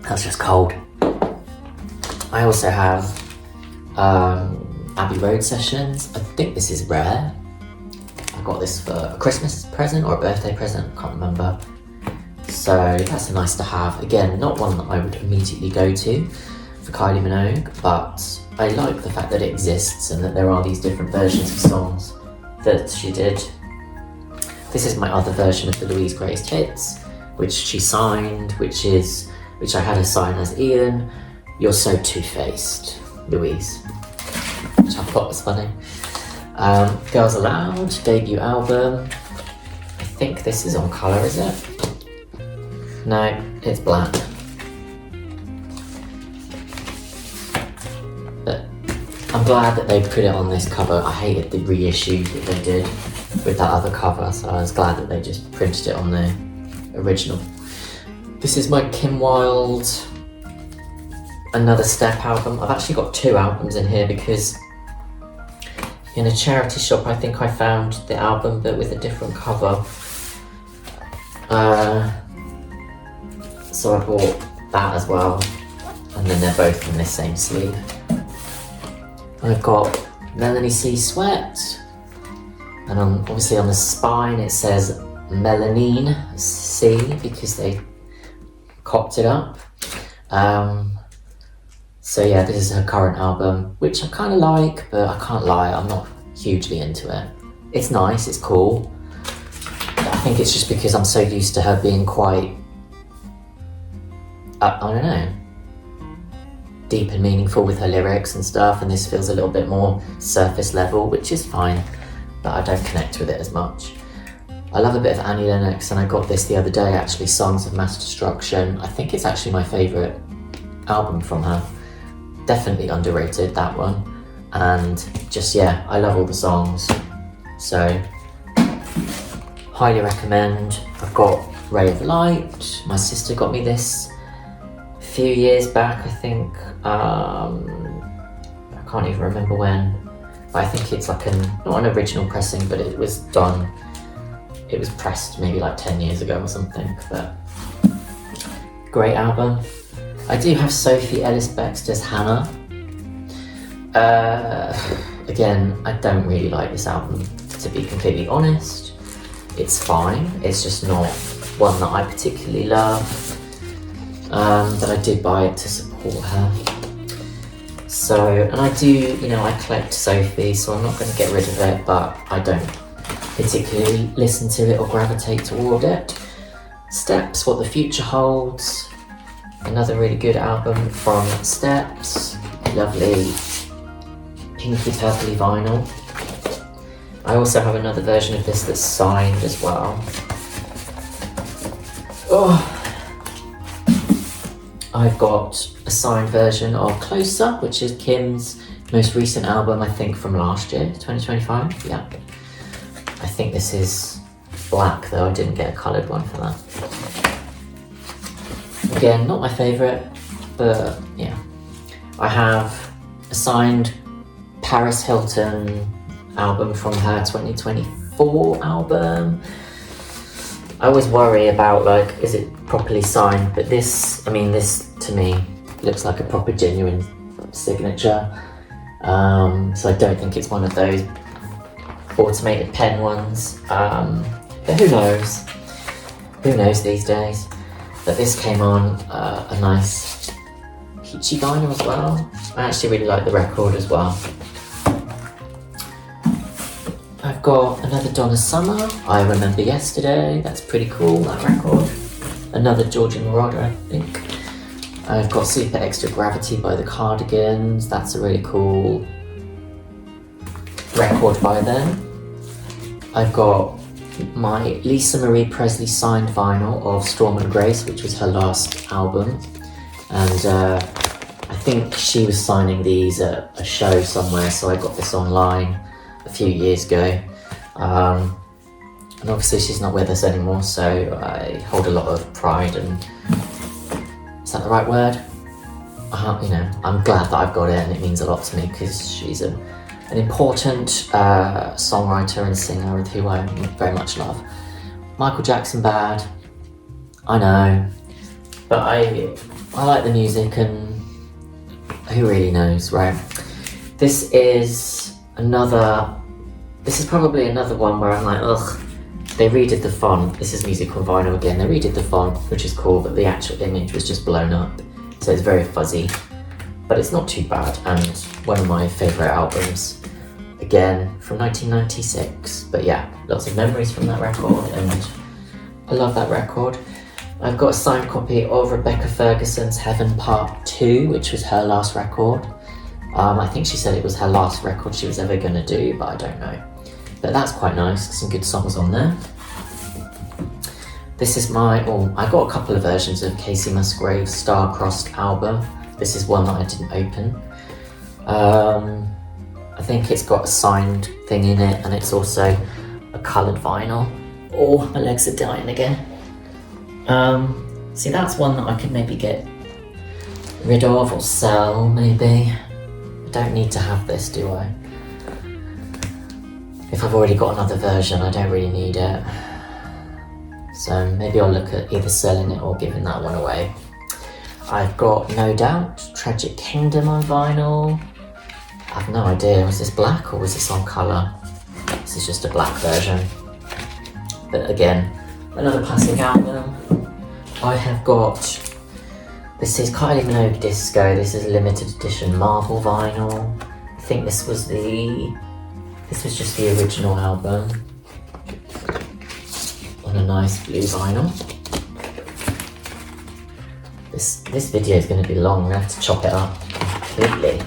That's just cold. I also have Abbey Road Sessions. I think this is rare. I got this for a Christmas present or a birthday present, I can't remember. So that's nice to have. Again, not one that I would immediately go to for Kylie Minogue, but I like the fact that it exists and that there are these different versions of songs that she did. This is my other version of the Louise Greatest Hits, which she signed, which I had her sign as Ian. You're so two-faced, Louise, which I thought was funny. Girls Aloud, debut album. I think this is on colour, is it? No, it's black. But I'm glad that they put it on this cover. I hated the reissue that they did with that other cover, so I was glad that they just printed it on the original. This is my Kim Wilde Another Step album. I've actually got 2 albums in here because in a charity shop I think I found the album but with a different cover. So I bought that as well, and then they're both in this same sleeve. I've got Melanie C. Sweat, and obviously on the spine it says Melanine C because they copped it up. So yeah, this is her current album, which I kind of like, but I can't lie, I'm not hugely into it. It's nice, it's cool. I think it's just because I'm so used to her being quite, I don't know, deep and meaningful with her lyrics and stuff, and this feels a little bit more surface level, which is fine, but I don't connect with it as much. I love a bit of Annie Lennox, and I got this the other day actually, Songs of Mass Destruction. I think it's actually my favourite album from her. Definitely underrated, that one. And just, yeah, I love all the songs. So, highly recommend. I've got Ray of Light. My sister got me this a few years back, I think. I can't even remember when. But I think it's like not an original pressing, but it was pressed maybe like 10 years ago or something. But great album. I do have Sophie Ellis-Bextor's Hannah. Again, I don't really like this album, to be completely honest. It's fine, it's just not one that I particularly love. But I did buy it to support her. So, and I do, I collect Sophie, so I'm not going to get rid of it, but I don't particularly listen to it or gravitate toward it. Steps, What the Future Holds. Another really good album from Steps. Lovely pinky purpley vinyl. I also have another version of this that's signed as well. I've got a signed version of Closer, which is Kim's most recent album, I think from last year, 2025, yeah. I think this is black though, I didn't get a coloured one for that. Again, not my favourite, but yeah. I have a signed Paris Hilton album from her 2024 album. I always worry about, like, is it properly signed? But this, I mean, this to me looks like a proper genuine signature. So I don't think it's one of those automated pen ones. But who knows? Who knows these days? But this came on a nice peachy vinyl as well. I actually really like the record as well. I've got another Donna Summer, I Remember Yesterday. That's pretty cool, that record. Another Georgia Moroder, I think. I've got Super Extra Gravity by the Cardigans. That's a really cool record by them. I've got my Lisa Marie Presley signed vinyl of Storm and Grace, which was her last album. And I think she was signing these at a show somewhere, so I got this online a few years ago. And obviously she's not with us anymore, so I hold a lot of pride and... Is that the right word? You know, I'm glad that I've got it, and it means a lot to me because she's an important songwriter and singer who I very much love. Michael Jackson bad, I know, but I like the music, and who really knows, right? This is probably another one where I'm like, ugh, they redid the font. This is Music on Vinyl again. They redid the font, which is cool, but the actual image was just blown up, so it's very fuzzy. But it's not too bad, and one of my favourite albums, again, from 1996. But yeah, lots of memories from that record, and I love that record. I've got a signed copy of Rebecca Ferguson's Heaven Part 2, which was her last record. I think she said it was her last record she was ever going to do, but I don't know. But that's quite nice, some good songs on there. This is I got a couple of versions of Casey Musgrave's Star-Crossed album. This is one that I didn't open. I think it's got a signed thing in it, and it's also a coloured vinyl. Oh, my legs are dying again. See, that's one that I could maybe get rid of or sell, maybe. I don't need to have this, do I? If I've already got another version, I don't really need it. So maybe I'll look at either selling it or giving that one away. I've got No Doubt, Tragic Kingdom on vinyl. I have no idea, was this black or was this on colour? This is just a black version. But again, another classic album. I have got, this is Kylie Minogue Disco. This is limited edition Marvel vinyl. I think this was just the original album on a nice blue vinyl. This video is going to be long. I'm going to have to chop it up completely.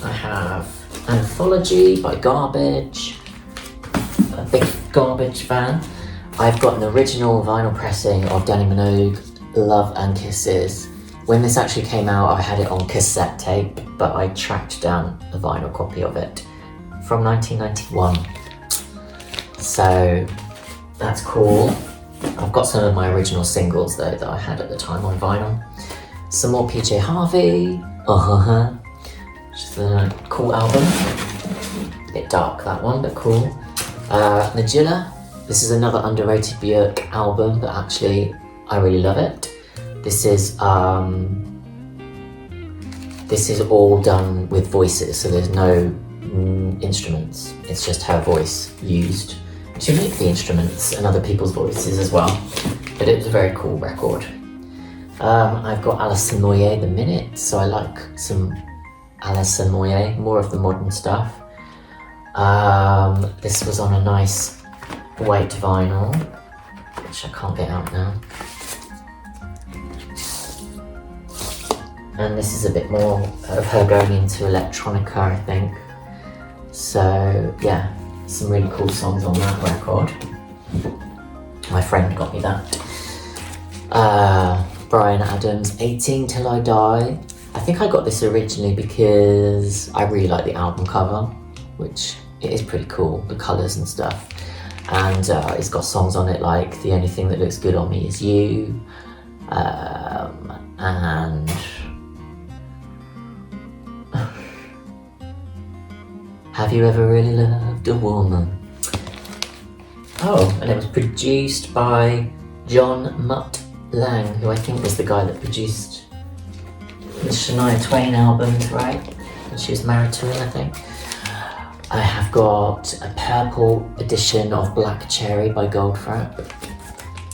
I have Anthology by Garbage. A big Garbage fan. I've got an original vinyl pressing of Danny Minogue, Love and Kisses. When this actually came out, I had it on cassette tape, but I tracked down a vinyl copy of it from 1991. So that's cool. I've got some of my original singles though that I had at the time on vinyl. Some more PJ Harvey. Just a cool album. A bit dark, that one, but cool. Nagilla. This is another underrated Björk album, but actually I really love it. This is all done with voices, so there's no instruments. It's just her voice used to make the instruments and other people's voices as well. But it was a very cool record. I've got Alison Moyet The Minute, so I like some Alison Moyet, more of the modern stuff. This was on a nice white vinyl, which I can't get out now. And this is a bit more of her going into electronica, I think. So yeah, some really cool songs on that record. My friend got me that. Bryan Adams, 18 Till I Die. I think I got this originally because I really like the album cover, which it is pretty cool, the colours and stuff. And it's got songs on it like The Only Thing That Looks Good on Me Is You, and Have You Ever Really Loved a Woman? Oh, and it was produced by John Mutt Lang, who I think was the guy that produced the Shania Twain albums, right? And she was married to him, I think. I have got a purple edition of Black Cherry by Goldfrapp.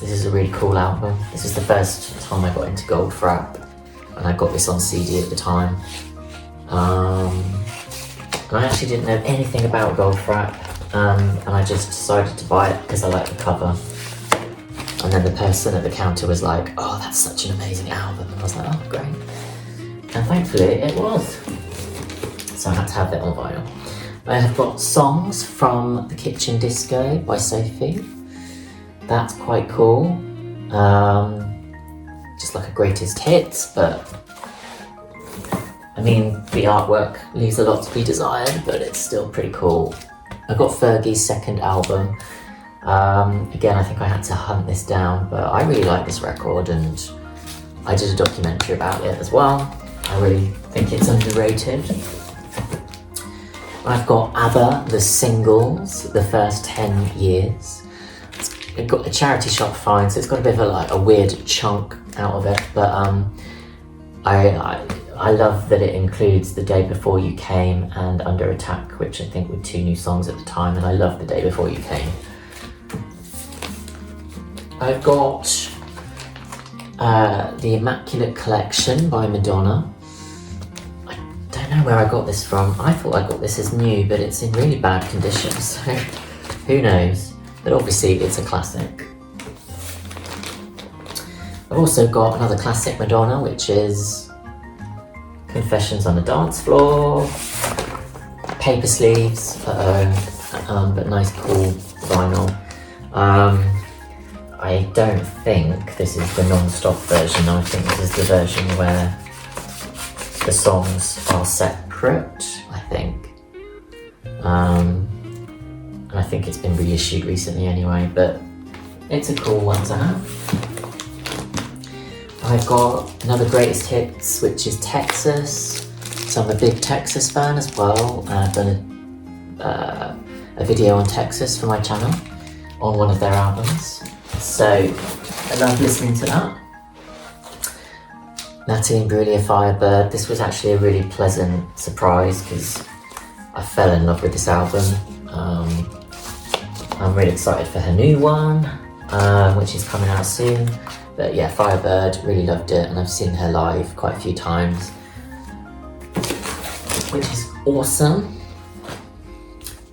This is a really cool album. This is the first time I got into Goldfrapp, and I got this on CD at the time. And I actually didn't know anything about Goldfrapp, and I just decided to buy it because I like the cover. And then the person at the counter was like, "Oh, that's such an amazing album," and I was like, "Oh, great." And thankfully it was. So I had to have it on vinyl. I have got Songs from the Kitchen Disco by Sophie. That's quite cool. Just like a greatest hits, but I mean, the artwork leaves a lot to be desired, but it's still pretty cool. I got Fergie's second album. Again, I think I had to hunt this down, but I really like this record, and I did a documentary about it as well. I really think it's underrated. I've got ABBA, the singles, the first 10 years. It's got a charity shop find, so it's got a bit of a weird chunk out of it, but I love that it includes The Day Before You Came and Under Attack, which I think were 2 new songs at the time, and I love The Day Before You Came. I've got The Immaculate Collection by Madonna. I don't know where I got this from. I thought I got this as new, but it's in really bad condition, so who knows? But obviously it's a classic. I've also got another classic Madonna, which is Confessions on a Dance Floor, paper sleeves, but nice cool vinyl. I don't think this is the non-stop version. I think this is the version where the songs are separate, I think. And I think it's been reissued recently anyway, but it's a cool one to have. I've got another greatest hits, which is Texas. So I'm a big Texas fan as well, and I've done a video on Texas for my channel on one of their albums. So I love listening to that. Natalie Imbruglia, Firebird. This was actually a really pleasant surprise because I fell in love with this album. I'm really excited for her new one, which is coming out soon. But yeah, Firebird, really loved it, and I've seen her live quite a few times, which is awesome.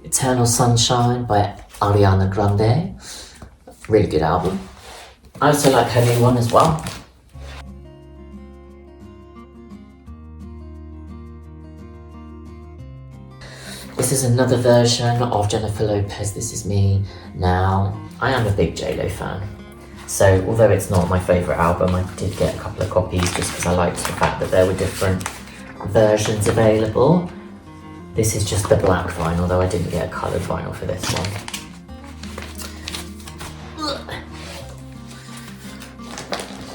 Eternal Sunshine by Ariana Grande. Really good album. I also like her new one as well. This is another version of Jennifer Lopez, This Is Me Now. I am a big J-Lo fan. So although it's not my favourite album, I did get a couple of copies just because I liked the fact that there were different versions available. This is just the black vinyl, though I didn't get a coloured vinyl for this one.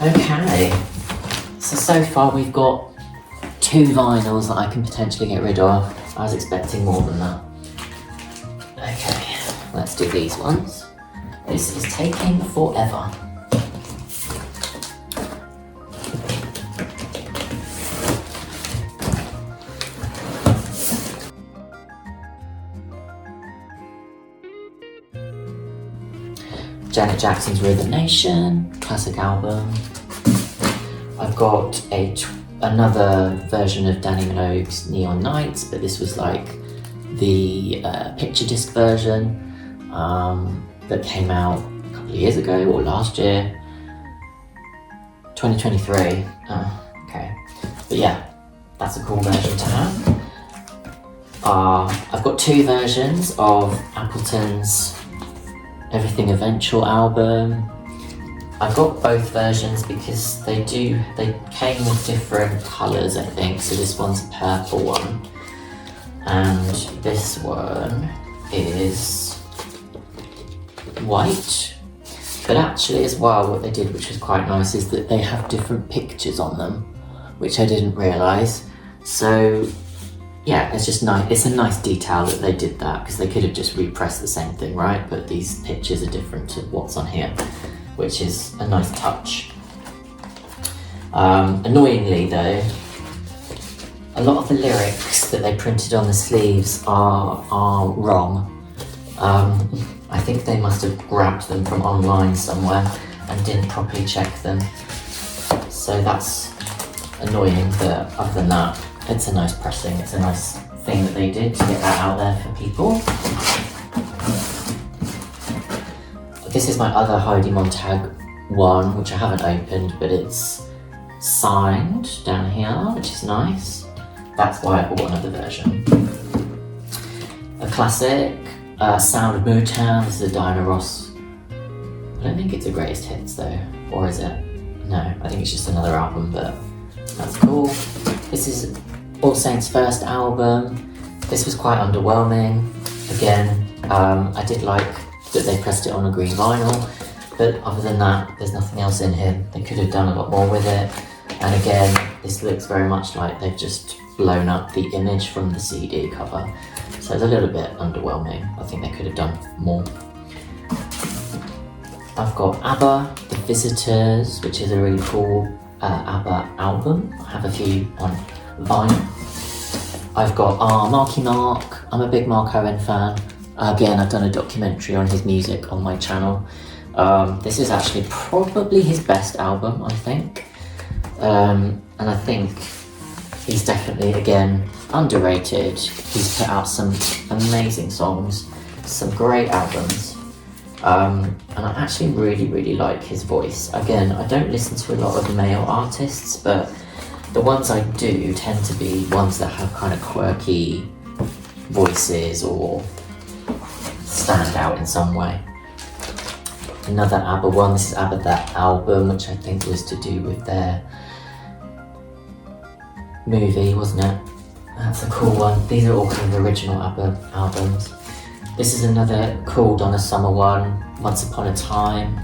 Okay, so far we've got 2 vinyls that I can potentially get rid of. I was expecting more than that. Okay, let's do these ones. This is taking forever. Janet Jackson's Rhythm Nation, classic album. I've got another version of Danny Minogue's Neon Nights, but this was like the picture disc version that came out a couple of years ago, or last year, 2023. Okay, but yeah, that's a cool version to have. I've got 2 versions of Appleton's Everything Eventual album. I've got both versions because they came with different colours, I think. So this one's a purple one, and this one is white. But actually as well, what they did, which was quite nice, is that they have different pictures on them, which I didn't realise. So yeah, it's just nice. It's a nice detail that they did that, because they could have just repressed the same thing, right? But these pictures are different to what's on here, which is a nice touch. Annoyingly though, a lot of the lyrics that they printed on the sleeves are wrong. I think they must have grabbed them from online somewhere and didn't properly check them. So that's annoying, but other than that, it's a nice pressing. It's a nice thing that they did to get that out there for people. This is my other Heidi Montag one, which I haven't opened, but it's signed down here, which is nice. That's why I bought another version. A classic, Sound of Motown. This is a Diana Ross. I don't think it's a greatest hits though, or is it? No, I think it's just another album, but that's cool. This is All Saints' first album. This was quite underwhelming. Again, I did like that they pressed it on a green vinyl, but other than that, there's nothing else in here. They could have done a lot more with it. And again, this looks very much like they've just blown up the image from the CD cover. So it's a little bit underwhelming. I think they could have done more. I've got ABBA, The Visitors, which is a really cool ABBA album. I have a few on vinyl. I've got Marky Mark. I'm a big Mark Owen fan. Again, I've done a documentary on his music on my channel. This is actually probably his best album, I think. And I think he's definitely, again, underrated. He's put out some amazing songs, some great albums. And I actually really like his voice. Again, I don't listen to a lot of male artists, but the ones I do tend to be ones that have kind of quirky voices or stand out in some way. Another ABBA one, this is ABBA That Album, which I think was to do with their movie, wasn't it? That's a cool one. These are all kind of original ABBA albums. This is another cool Donna Summer one, Once Upon a Time.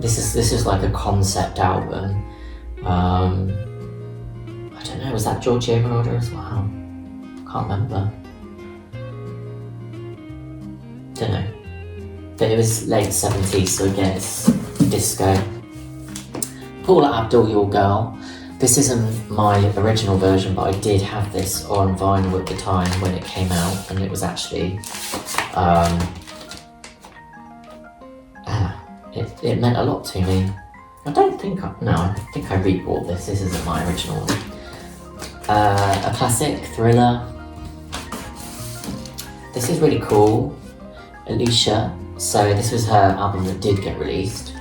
This is like a concept album. I don't know, was that Giorgio Moroder as well? Can't remember. Don't know. But it was late 70s, so again it's disco. Paula Abdul, Your Girl. This isn't my original version, but I did have this on vinyl at the time when it came out, and it was actually, it meant a lot to me. I think I rebought this. This isn't my original one. A classic, Thriller. This is really cool. Alicia. So this was her album that did get released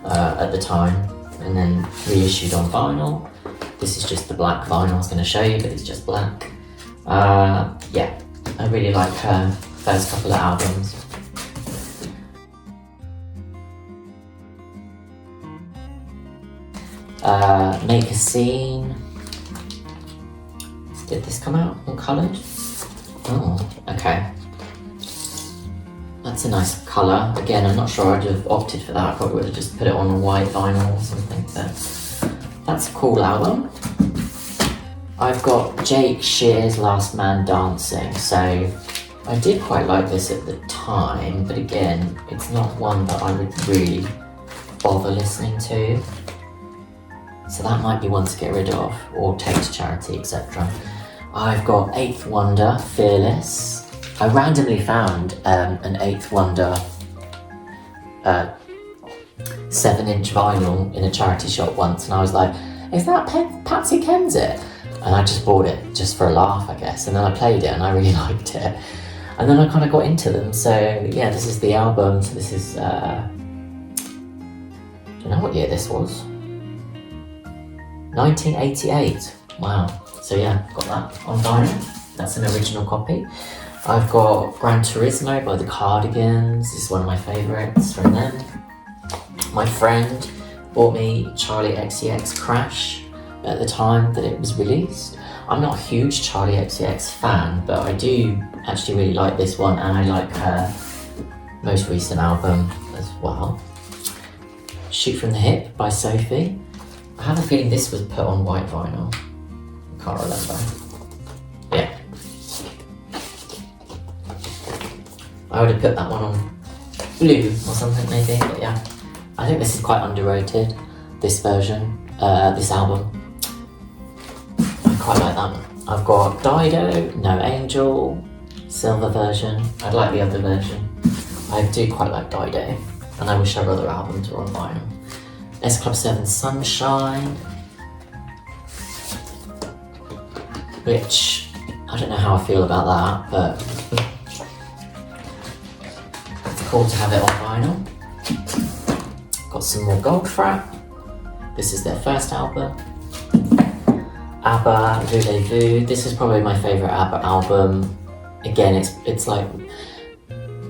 at the time, and then reissued on vinyl. This is just the black vinyl I was going to show you, but it's just black. Yeah, I really like her first couple of albums. Make a Scene. Did this come out uncoloured? Oh, okay. That's a nice colour. Again, I'm not sure I'd have opted for that. I probably would have just put it on a white vinyl or something, but that's a cool album. I've got Jake Shear's Last Man Dancing. So I did quite like this at the time, but again, it's not one that I would really bother listening to. So that might be one to get rid of or take to charity, etc. I've got Eighth Wonder, Fearless. I randomly found an Eighth Wonder 7-inch vinyl in a charity shop once, and I was like, is that Patsy Kensit? And I just bought it just for a laugh, I guess, and then I played it and I really liked it. And then I kind of got into them, so yeah, this is the album. So this is, I don't know what year this was. 1988, wow. So yeah, got that on vinyl. That's an original copy. I've got Gran Turismo by the Cardigans. This is one of my favourites from them. My friend bought me Charlie XCX Crash at the time that it was released. I'm not a huge Charlie XCX fan, but I do actually really like this one, and I like her most recent album as well. Shoot From the Hip by Sophie. I have a feeling this was put on white vinyl. I can't remember. Yeah. I would have put that one on blue or something maybe, but yeah. I think this is quite underrated, this version, this album. I quite like that. I've got Dido, No Angel, silver version. I'd like the other version. I do quite like Dido, and I wish our other albums were on vinyl. S Club 7 Sunshine, which I don't know how I feel about that, but it's cool to have it on vinyl. Got some more Goldfrapp. This is their first album. ABBA, Voulez-Vous. This is probably my favourite ABBA album. Again, it's like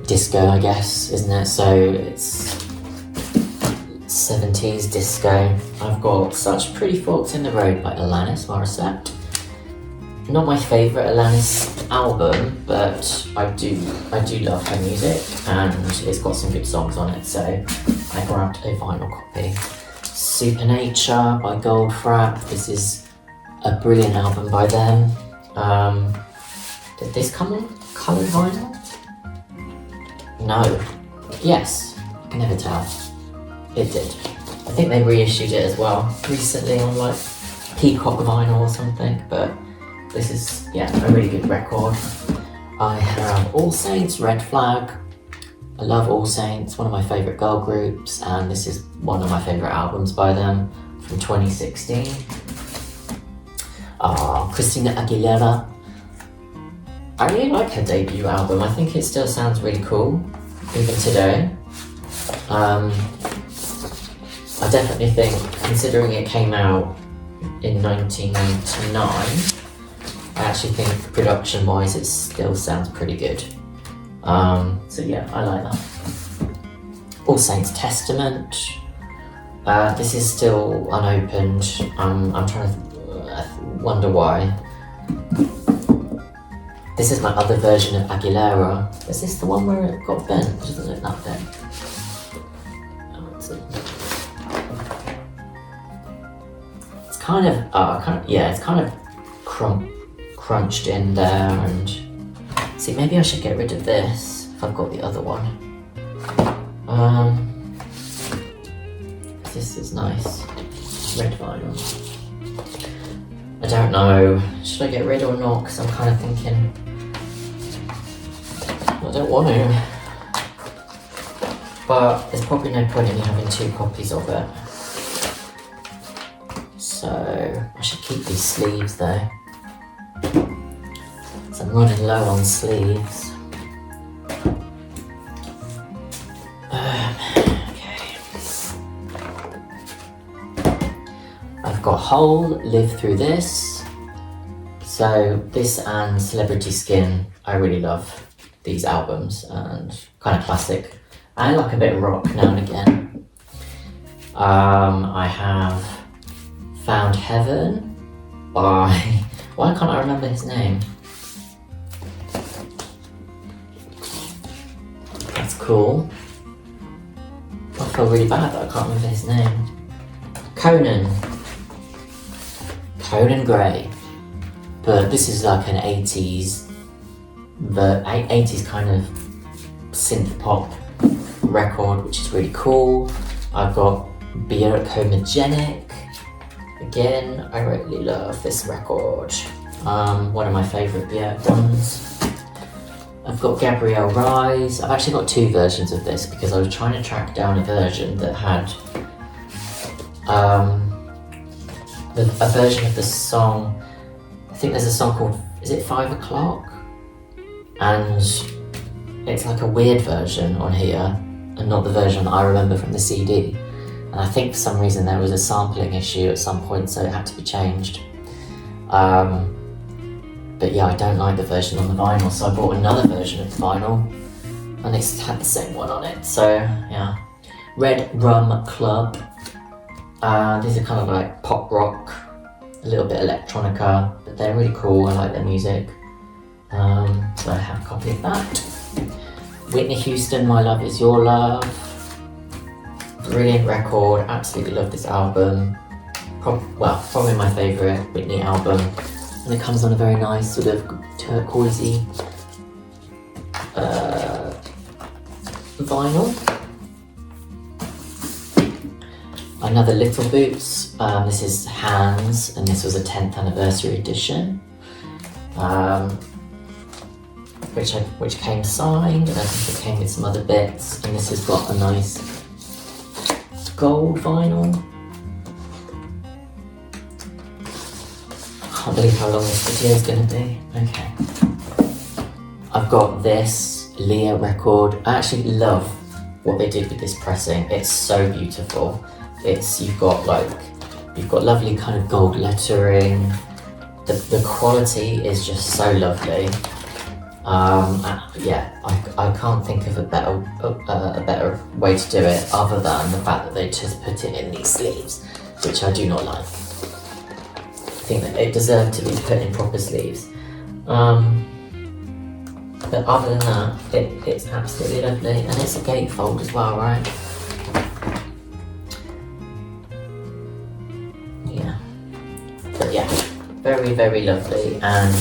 disco, I guess, isn't it? So it's 70s disco. I've got Such Pretty Forks in the Road by Alanis Morissette. Not my favourite Alanis album, but I do love her music, and it's got some good songs on it, so I grabbed a vinyl copy. Supernature by Goldfrapp. This is a brilliant album by them. Did this come on coloured vinyl? No. Yes. I can never tell. It did. I think they reissued it as well recently on like Peacock vinyl or something, but this is, yeah, a really good record. I have All Saints, Red Flag. I love All Saints, one of my favourite girl groups, and this is one of my favourite albums by them from 2016. Christina Aguilera. I really like her debut album. I think it still sounds really cool, even today. I definitely think, considering it came out in 1999, I actually think production-wise it still sounds pretty good. So yeah, I like that. All Saints Testament. This is still unopened. I'm trying to wonder why. This is my other version of Aguilera. Is this the one where it got bent? It doesn't look that bent. It's kind of, it's kind of crunched in there, and see, maybe I should get rid of this if I've got the other one. This is nice. Red vinyl. I don't know, should I get rid or not? Because I'm kind of thinking, I don't want to. But there's probably no point in me having two copies of it. So I should keep these sleeves though. So I'm running low on sleeves. I've got Hole, Live Through This. So this and Celebrity Skin, I really love these albums, and kind of classic. I like a bit of rock now and again. I have Found Heaven by, why can't I remember his name? That's cool. I feel really bad that I can't remember his name. Conan Gray, but this is like an 80s kind of synth pop record, which is really cool. I've got Björk Homogenic. Again, I really love this record. One of my favourite Björk ones. I've got Gabrielle Rise. I've actually got two versions of this because I was trying to track down a version that had a version of the song. I think there's a song called, is it 5 o'clock? And it's like a weird version on here, and not the version that I remember from the CD. And I think for some reason there was a sampling issue at some point, so it had to be changed. But yeah, I don't like the version on the vinyl, so I bought another version of the vinyl, and it's had the same one on it, so yeah. Red Rum Club. These are kind of like pop rock, a little bit electronica, but they're really cool. I like their music. So I have a copy of that. Whitney Houston, My Love Is Your Love. Brilliant record, absolutely love this album. Probably my favourite Whitney album. And it comes on a very nice sort of turquoisey vinyl. Another Little Boots. This is Hands, and this was a 10th anniversary edition, which came signed, and I think it came with some other bits. And this has got a nice gold vinyl. I can't believe how long this video is going to be. Okay. I've got this Leah record. I actually love what they did with this pressing. It's so beautiful. You've got lovely kind of gold lettering. The quality is just so lovely. Yeah, I can't think of a better way to do it other than the fact that they just put it in these sleeves, which I do not like. I think that it deserved to be put in proper sleeves. But other than that, it's absolutely lovely, and it's a gatefold as well, right? Yeah. But yeah, very, very lovely, and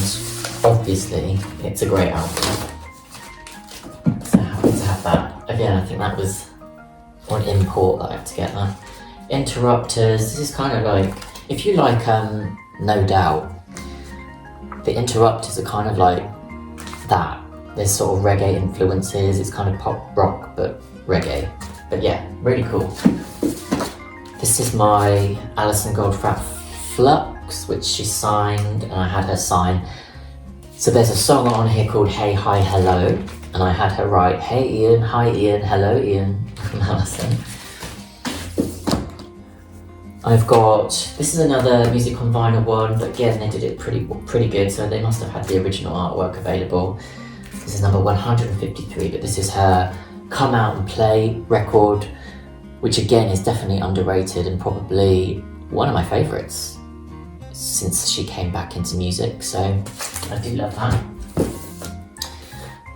obviously it's a great album. So happy to have that. Again, I think that was on import that I had to get that. Interrupters, this is kind of like, if you like No Doubt, the Interrupters are kind of like that. There's sort of reggae influences, it's kind of pop rock but reggae. But yeah, really cool. This is my Alison Goldfrapp Flux, which she signed, and I had her sign. So there's a song on here called Hey Hi Hello, and I had her write, Hey Ian, hi Ian, hello Ian, from Alison. I've got, this is another Music on Vinyl one, but again, they did it pretty good, so they must have had the original artwork available. This is number 153, but this is her Come Out and Play record, which again is definitely underrated and probably one of my favourites since she came back into music, so I do love that.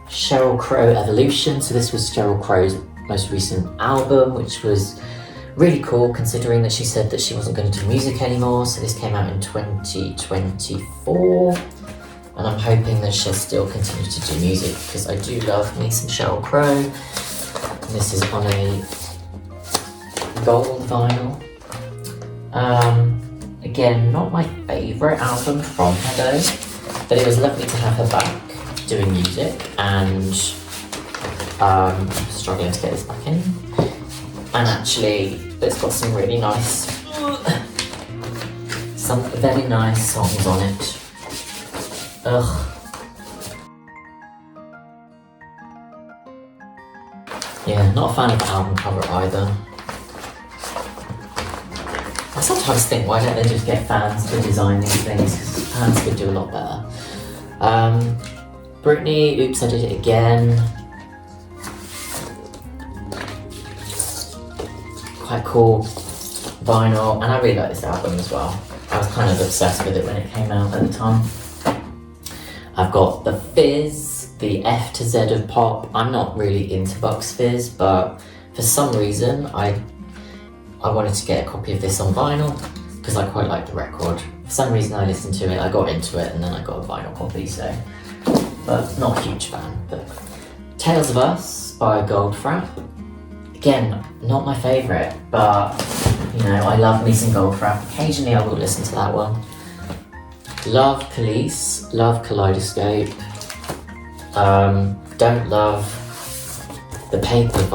Sheryl Crow Evolution, so this was Sheryl Crow's most recent album, which was really cool considering that she said that she wasn't going to do music anymore, so this came out in 2024. And I'm hoping that she'll still continue to do music because I do love me some Sheryl Crow. And this is on a gold vinyl. Again, not my favourite album from her though, but it was lovely to have her back doing music, and struggling to get this back in. And actually, it's got some really nice, some very nice songs on it. Ugh. Yeah, not a fan of the album cover either. I sometimes think, why don't they just get fans to design these things, because fans could do a lot better. Britney, Oops I Did It Again. Quite cool vinyl, and I really like this album as well. I was kind of obsessed with it when it came out at the time. I've got the Fizz, the F to Z of pop. I'm not really into Bucks Fizz, but for some reason I wanted to get a copy of this on vinyl because I quite like the record. For some reason I listened to it, I got into it, and then I got a vinyl copy, so. But not a huge fan. But Tales of Us by Goldfrapp. Again, not my favourite, but you know, I love me some Goldfrapp. Occasionally I will listen to that one. Love Police, love Kaleidoscope. Don't love the paper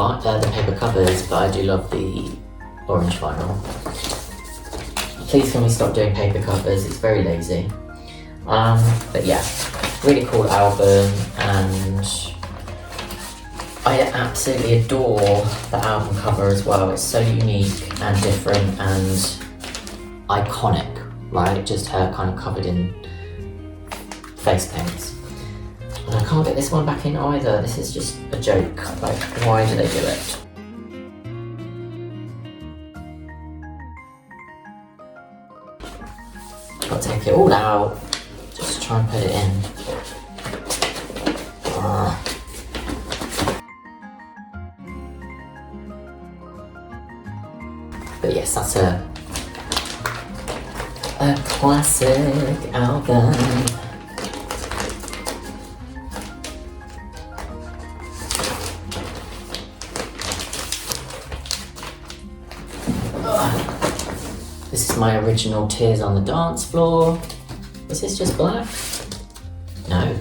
covers, but I do love the orange vinyl. Please can we stop doing paper covers, it's very lazy. But yeah, really cool album, and I absolutely adore the album cover as well. It's so unique and different and iconic, right? Just her kind of covered in face paints. And I can't get this one back in either. This is just a joke. Like, why do they do it? Got to take it all out, just try and put it in. But yes, that's a classic album. This is my original Tears on the Dance Floor. Is this just black? No.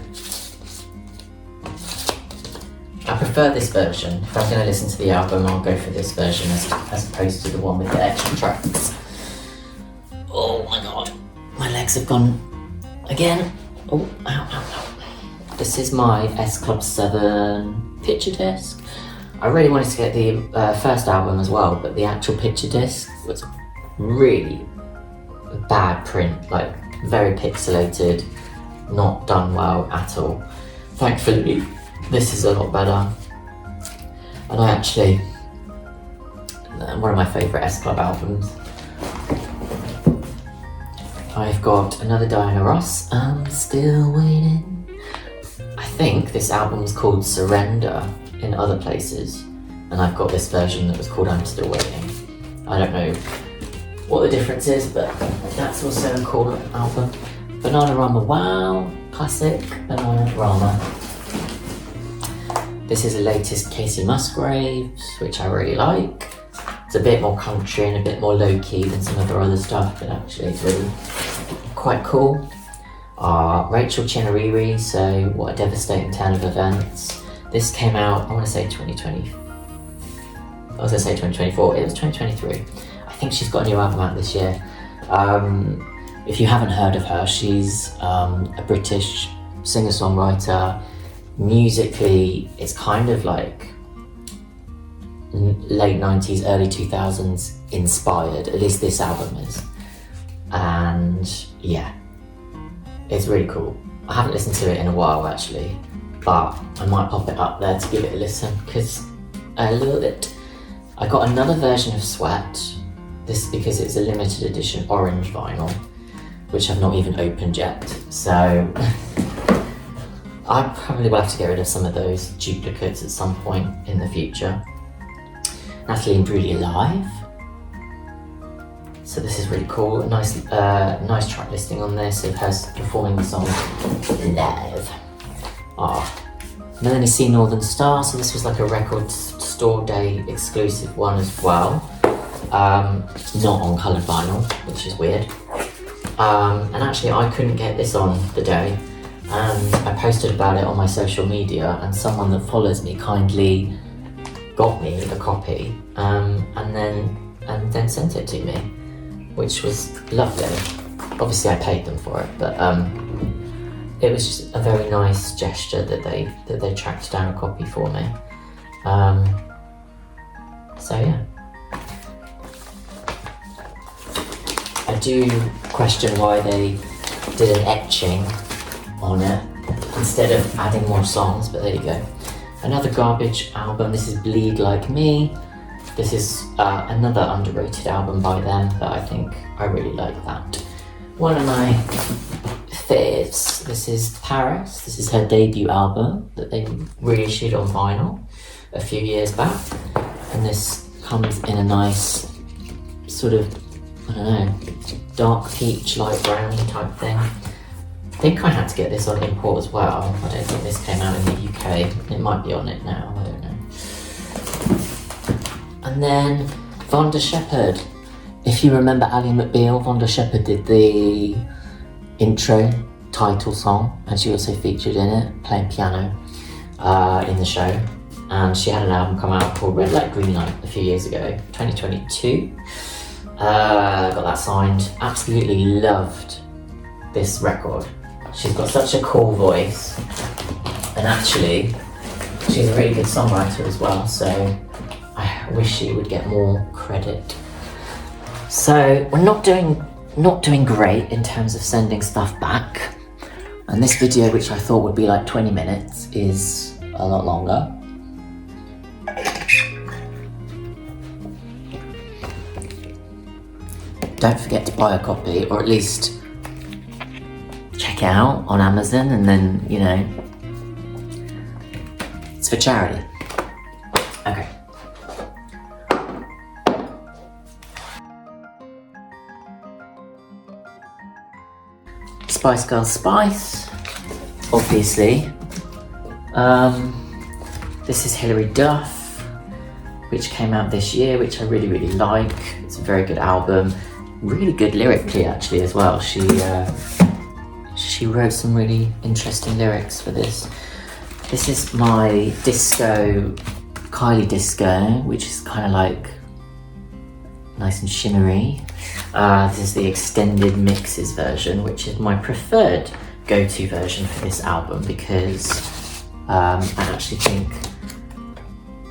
I prefer this version. If I'm going to listen to the album, I'll go for this version as opposed to the one with the extra tracks. Oh my god, my legs have gone again. Oh, ow, ow, ow. This is my S Club 7 picture disc. I really wanted to get the first album as well, but the actual picture disc was really bad print, like very pixelated, not done well at all. Thankfully, this is a lot better. And I actually, one of my favourite S Club albums. I've got another Diana Ross, I'm Still Waiting. I think this album's called Surrender in other places, and I've got this version that was called I'm Still Waiting. I don't know what the difference is, but that's also a cool album. Bananarama, wow, classic Bananarama. This is the latest Casey Musgraves, which I really like. It's a bit more country and a bit more low-key than some of their other stuff, but actually it's really quite cool. Rachel Chinariri, so What a Devastating Turn of Events. This came out, I want to say 2020. I was going to say 2024, it was 2023. I think she's got a new album out this year. If you haven't heard of her, she's a British singer-songwriter. Musically, it's kind of like late 90s, early 2000s inspired, at least this album is. And yeah, it's really cool. I haven't listened to it in a while actually, but I might pop it up there to give it a listen because I love it. I got another version of Sweat, this because it's a limited edition orange vinyl, which I've not even opened yet, so I probably will have to get rid of some of those duplicates at some point in the future. Natalie Imbruglia live. So this is really cool. A nice track listing on this of her performing the song live. Melanie C. Northern Star. So this was like a record store day exclusive one as well. Not on coloured vinyl, which is weird. And actually I couldn't get this on the day. And I posted about it on my social media, and someone that follows me kindly got me a copy and then sent it to me, which was lovely. Obviously I paid them for it, but it was just a very nice gesture that they tracked down a copy for me. So yeah, I do question why they did an etching on it instead of adding more songs, but there you go. Another Garbage album, this is Bleed Like Me. This is another underrated album by them, but I think I really like that. One of my faves, this is Paris. This is her debut album that they reissued on vinyl a few years back. And this comes in a nice sort of, I don't know, dark peach, light brownie type thing. I think I had to get this on import as well. I don't think this came out in the UK. It might be on it now, I don't know. And then Vonda Shepherd. If you remember Ally McBeal, Vonda Shepherd did the intro title song, and she also featured in it, playing piano in the show. And she had an album come out called Red Light, Green Light a few years ago, 2022. Got that signed. Absolutely loved this record. She's got such a cool voice, and actually she's a really good songwriter as well, so I wish she would get more credit. So we're not doing great in terms of sending stuff back, and this video, which I thought would be like 20 minutes, is a lot longer. Don't forget to buy a copy, or at least check it out on Amazon, and then, you know, it's for charity. Okay. Spice Girls Spice, obviously. This is Hilary Duff. which came out this year, which I really, really like. It's a very good album, really good lyrically actually as well. She wrote some really interesting lyrics for this. This is my disco, Kylie Disco, which is kind of like nice and shimmery. This is the extended mixes version, which is my preferred go-to version for this album because I actually think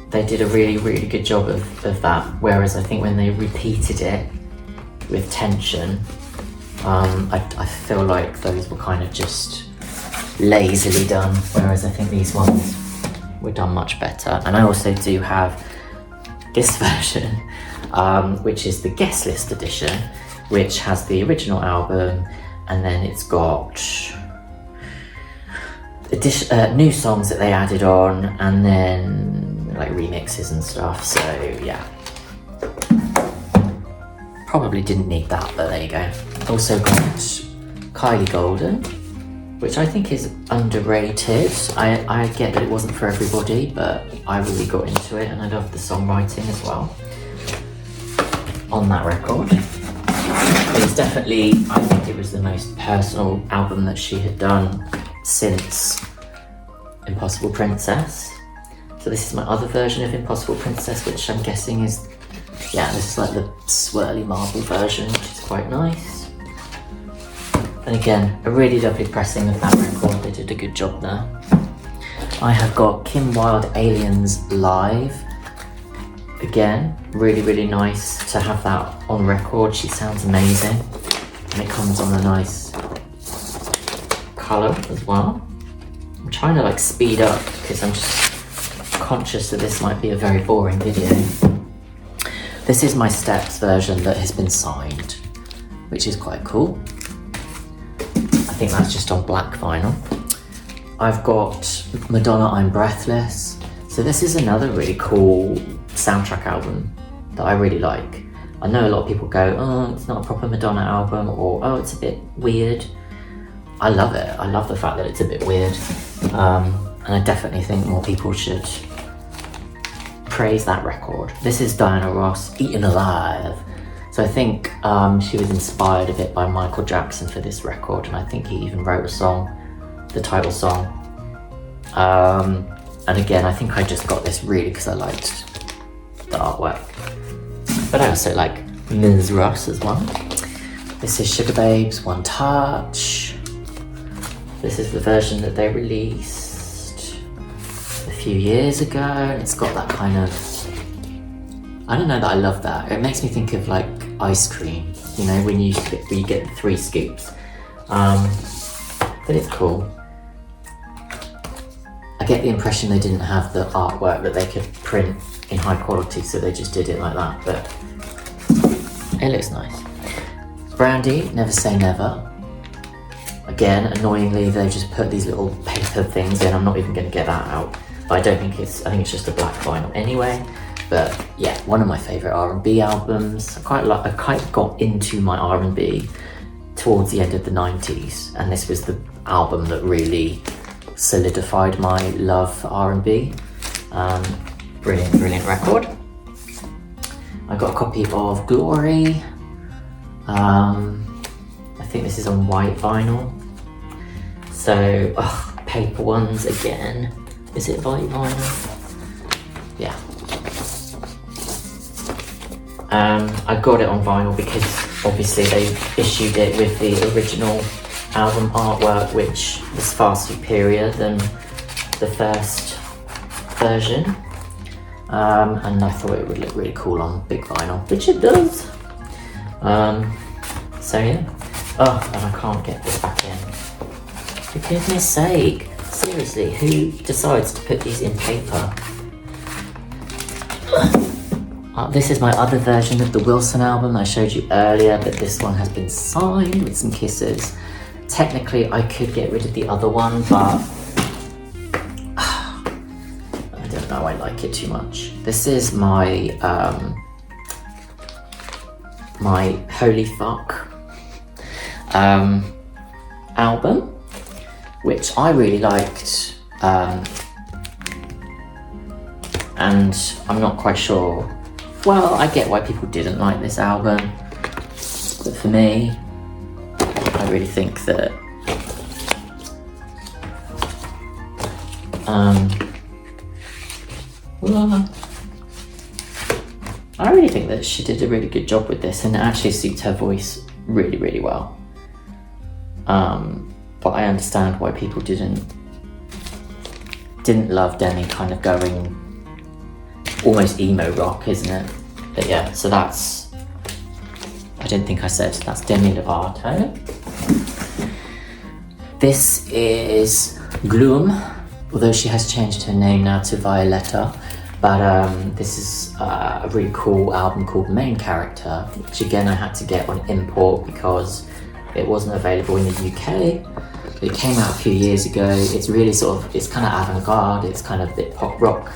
they did a really, really good job of that. Whereas I think when they repeated it with Tension, I feel like those were kind of just lazily done, whereas I think these ones were done much better. And I also do have this version, which is the guest list edition, which has the original album, and then it's got new songs that they added on, and then like remixes and stuff. So yeah, probably didn't need that, but there you go. Also got Kylie Golden, which I think is underrated. I get that it wasn't for everybody, but I really got into it and I love the songwriting as well on that record. It's definitely, I think it was the most personal album that she had done since Impossible Princess. So this is my other version of Impossible Princess, which I'm guessing is, yeah, this is like the swirly marble version, which is quite nice. And again, a really lovely pressing of that record. They did a good job there. I have got Kim Wilde Aliens Live. Again, really, really nice to have that on record. She sounds amazing. And it comes on a nice colour as well. I'm trying to like speed up because I'm just conscious that this might be a very boring video. This is my Steps version that has been signed, which is quite cool. I think that's just on black vinyl. I've got Madonna, I'm Breathless. So this is another really cool soundtrack album that I really like. I know a lot of people go, oh, it's not a proper Madonna album, or oh, it's a bit weird. I love it. I love the fact that it's a bit weird. And I definitely think more people should praise that record. This is Diana Ross, Eaten Alive. So I think she was inspired a bit by Michael Jackson for this record, and I think he even wrote a song, the title song. And again, I think I just got this really because I liked the artwork. But I also like Ms. Ross as well. This is Sugar Babes, One Touch. This is the version that they released a few years ago, and it's got that kind of, I don't know that I love that. It makes me think of like ice cream, you know, when you get 3 scoops. But it's cool. I get the impression they didn't have the artwork that they could print in high quality, so they just did it like that, but it looks nice. Brandy, Never Say Never. Again, annoyingly, they just put these little paper things in. I'm not even going to get that out. But I think it's just a black vinyl anyway. But yeah, one of my favourite R&B albums. I quite got into my R&B towards the end of the 90s, and this was the album that really solidified my love for R&B. Brilliant record. I got a copy of Glory. I think this is on white vinyl. So, paper ones again. Is it white vinyl? Yeah. I got it on vinyl because obviously they issued it with the original album artwork, which was far superior than the first version. And I thought it would look really cool on big vinyl, which it does. So yeah. Oh, and I can't get this back in. For goodness sake. Seriously, who decides to put these in paper? This is my other version of the Wilson album I showed you earlier, but this one has been signed with some kisses. Technically, I could get rid of the other one, but I don't know, I like it too much. This is my my Holy Fuck album, which I really liked, and and I'm not quite sure. Well, I get why people didn't like this album, but for me, I really think that well, I really think that she did a really good job with this, and it actually suits her voice really, really well. But I understand why people didn't love Demi kind of going almost emo rock, isn't it? But yeah, so that's, I didn't think I said, that's Demi Lovato. This is Gloom, although she has changed her name now to Violetta. But this is a really cool album called Main Character, which again I had to get on import because it wasn't available in the UK. It came out a few years ago. It's really it's kind of avant-garde, it's kind of a bit pop rock,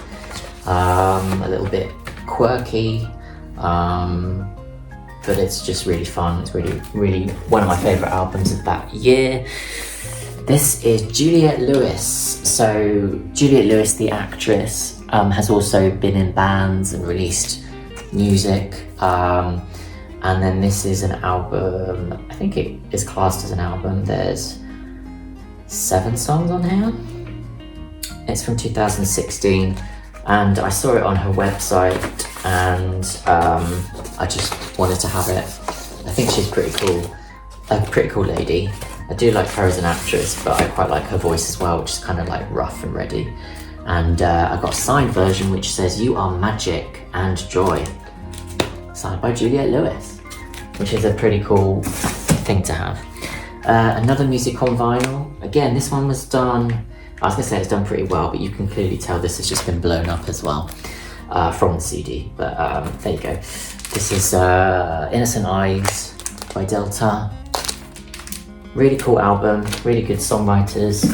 a little bit quirky, but it's just really fun. It's really, really one of my favourite albums of that year. This is Juliette Lewis. So Juliette Lewis, the actress, has also been in bands and released music. And then this is an album, I think it is classed as an album. There's 7 songs on here. It's from 2016 and I saw it on her website and I just wanted to have it. I think she's pretty cool, a pretty cool lady. I do like her as an actress, but I quite like her voice as well, which is kind of like rough and ready. And I got a signed version which says, "You are magic and joy." Signed by Juliette Lewis, which is a pretty cool thing to have. Another music on vinyl. Again, this one was done, I was gonna say it's done pretty well, but you can clearly tell this has just been blown up as well from the CD. But there you go. This is Innocent Eyes by Delta. Really cool album, really good songwriters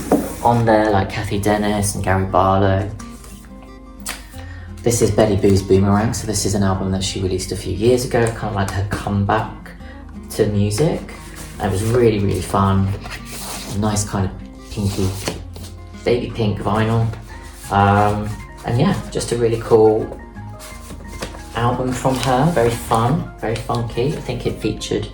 on there like Kathy Dennis and Gary Barlow. This is Betty Boo's Boomerang, so this is an album that she released a few years ago, kind of like her comeback to music. And it was really, really fun. A nice kind of pinky, baby pink vinyl. And yeah, just a really cool album from her, very fun, very funky. I think it featured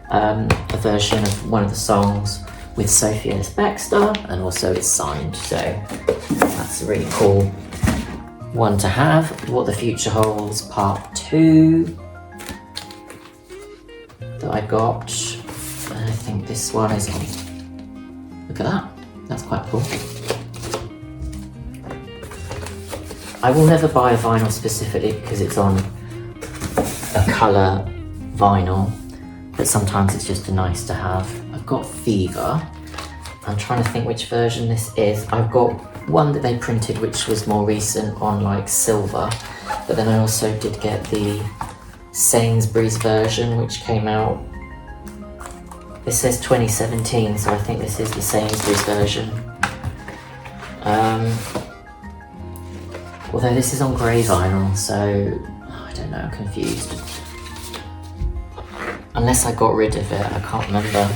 a version of one of the songs with Sophie Ellis-Bextor, and also it's signed, so that's a really cool one to have. What the Future Holds Part 2 that I got. I think this one is, look at that, that's quite cool. I will never buy a vinyl specifically because it's on a colour vinyl, but sometimes it's just a nice to have. I've got Fever. I'm trying to think which version this is. I've got one that they printed which was more recent on like silver, but then I also did get the Sainsbury's version which came out, this says 2017, so I think this is the Sainsbury's version. Although this is on grey vinyl, so I don't know, I'm confused. Unless I got rid of it, I can't remember.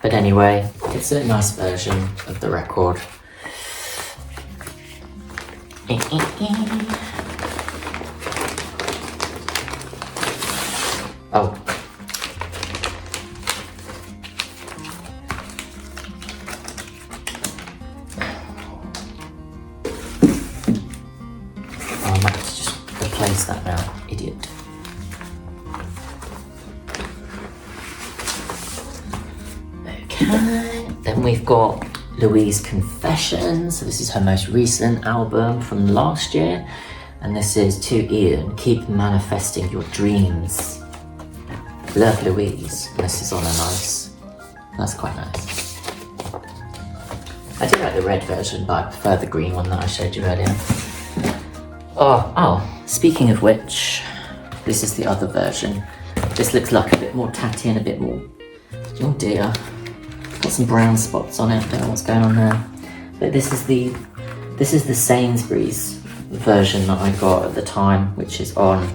But anyway, it's a nice version of the record. Oh. I might have to just replace that now, idiot. Then we've got Louise Confessions. So this is her most recent album from last year. And this is To Ian, Keep Manifesting Your Dreams. Love Louise. And this is on a nice, that's quite nice. I do like the red version, but I prefer the green one that I showed you earlier. Oh, speaking of which, this is the other version. This looks like a bit more tatty and a bit more, oh dear. Got some brown spots on it, don't know what's going on there. But this is the Sainsbury's version that I got at the time, which is on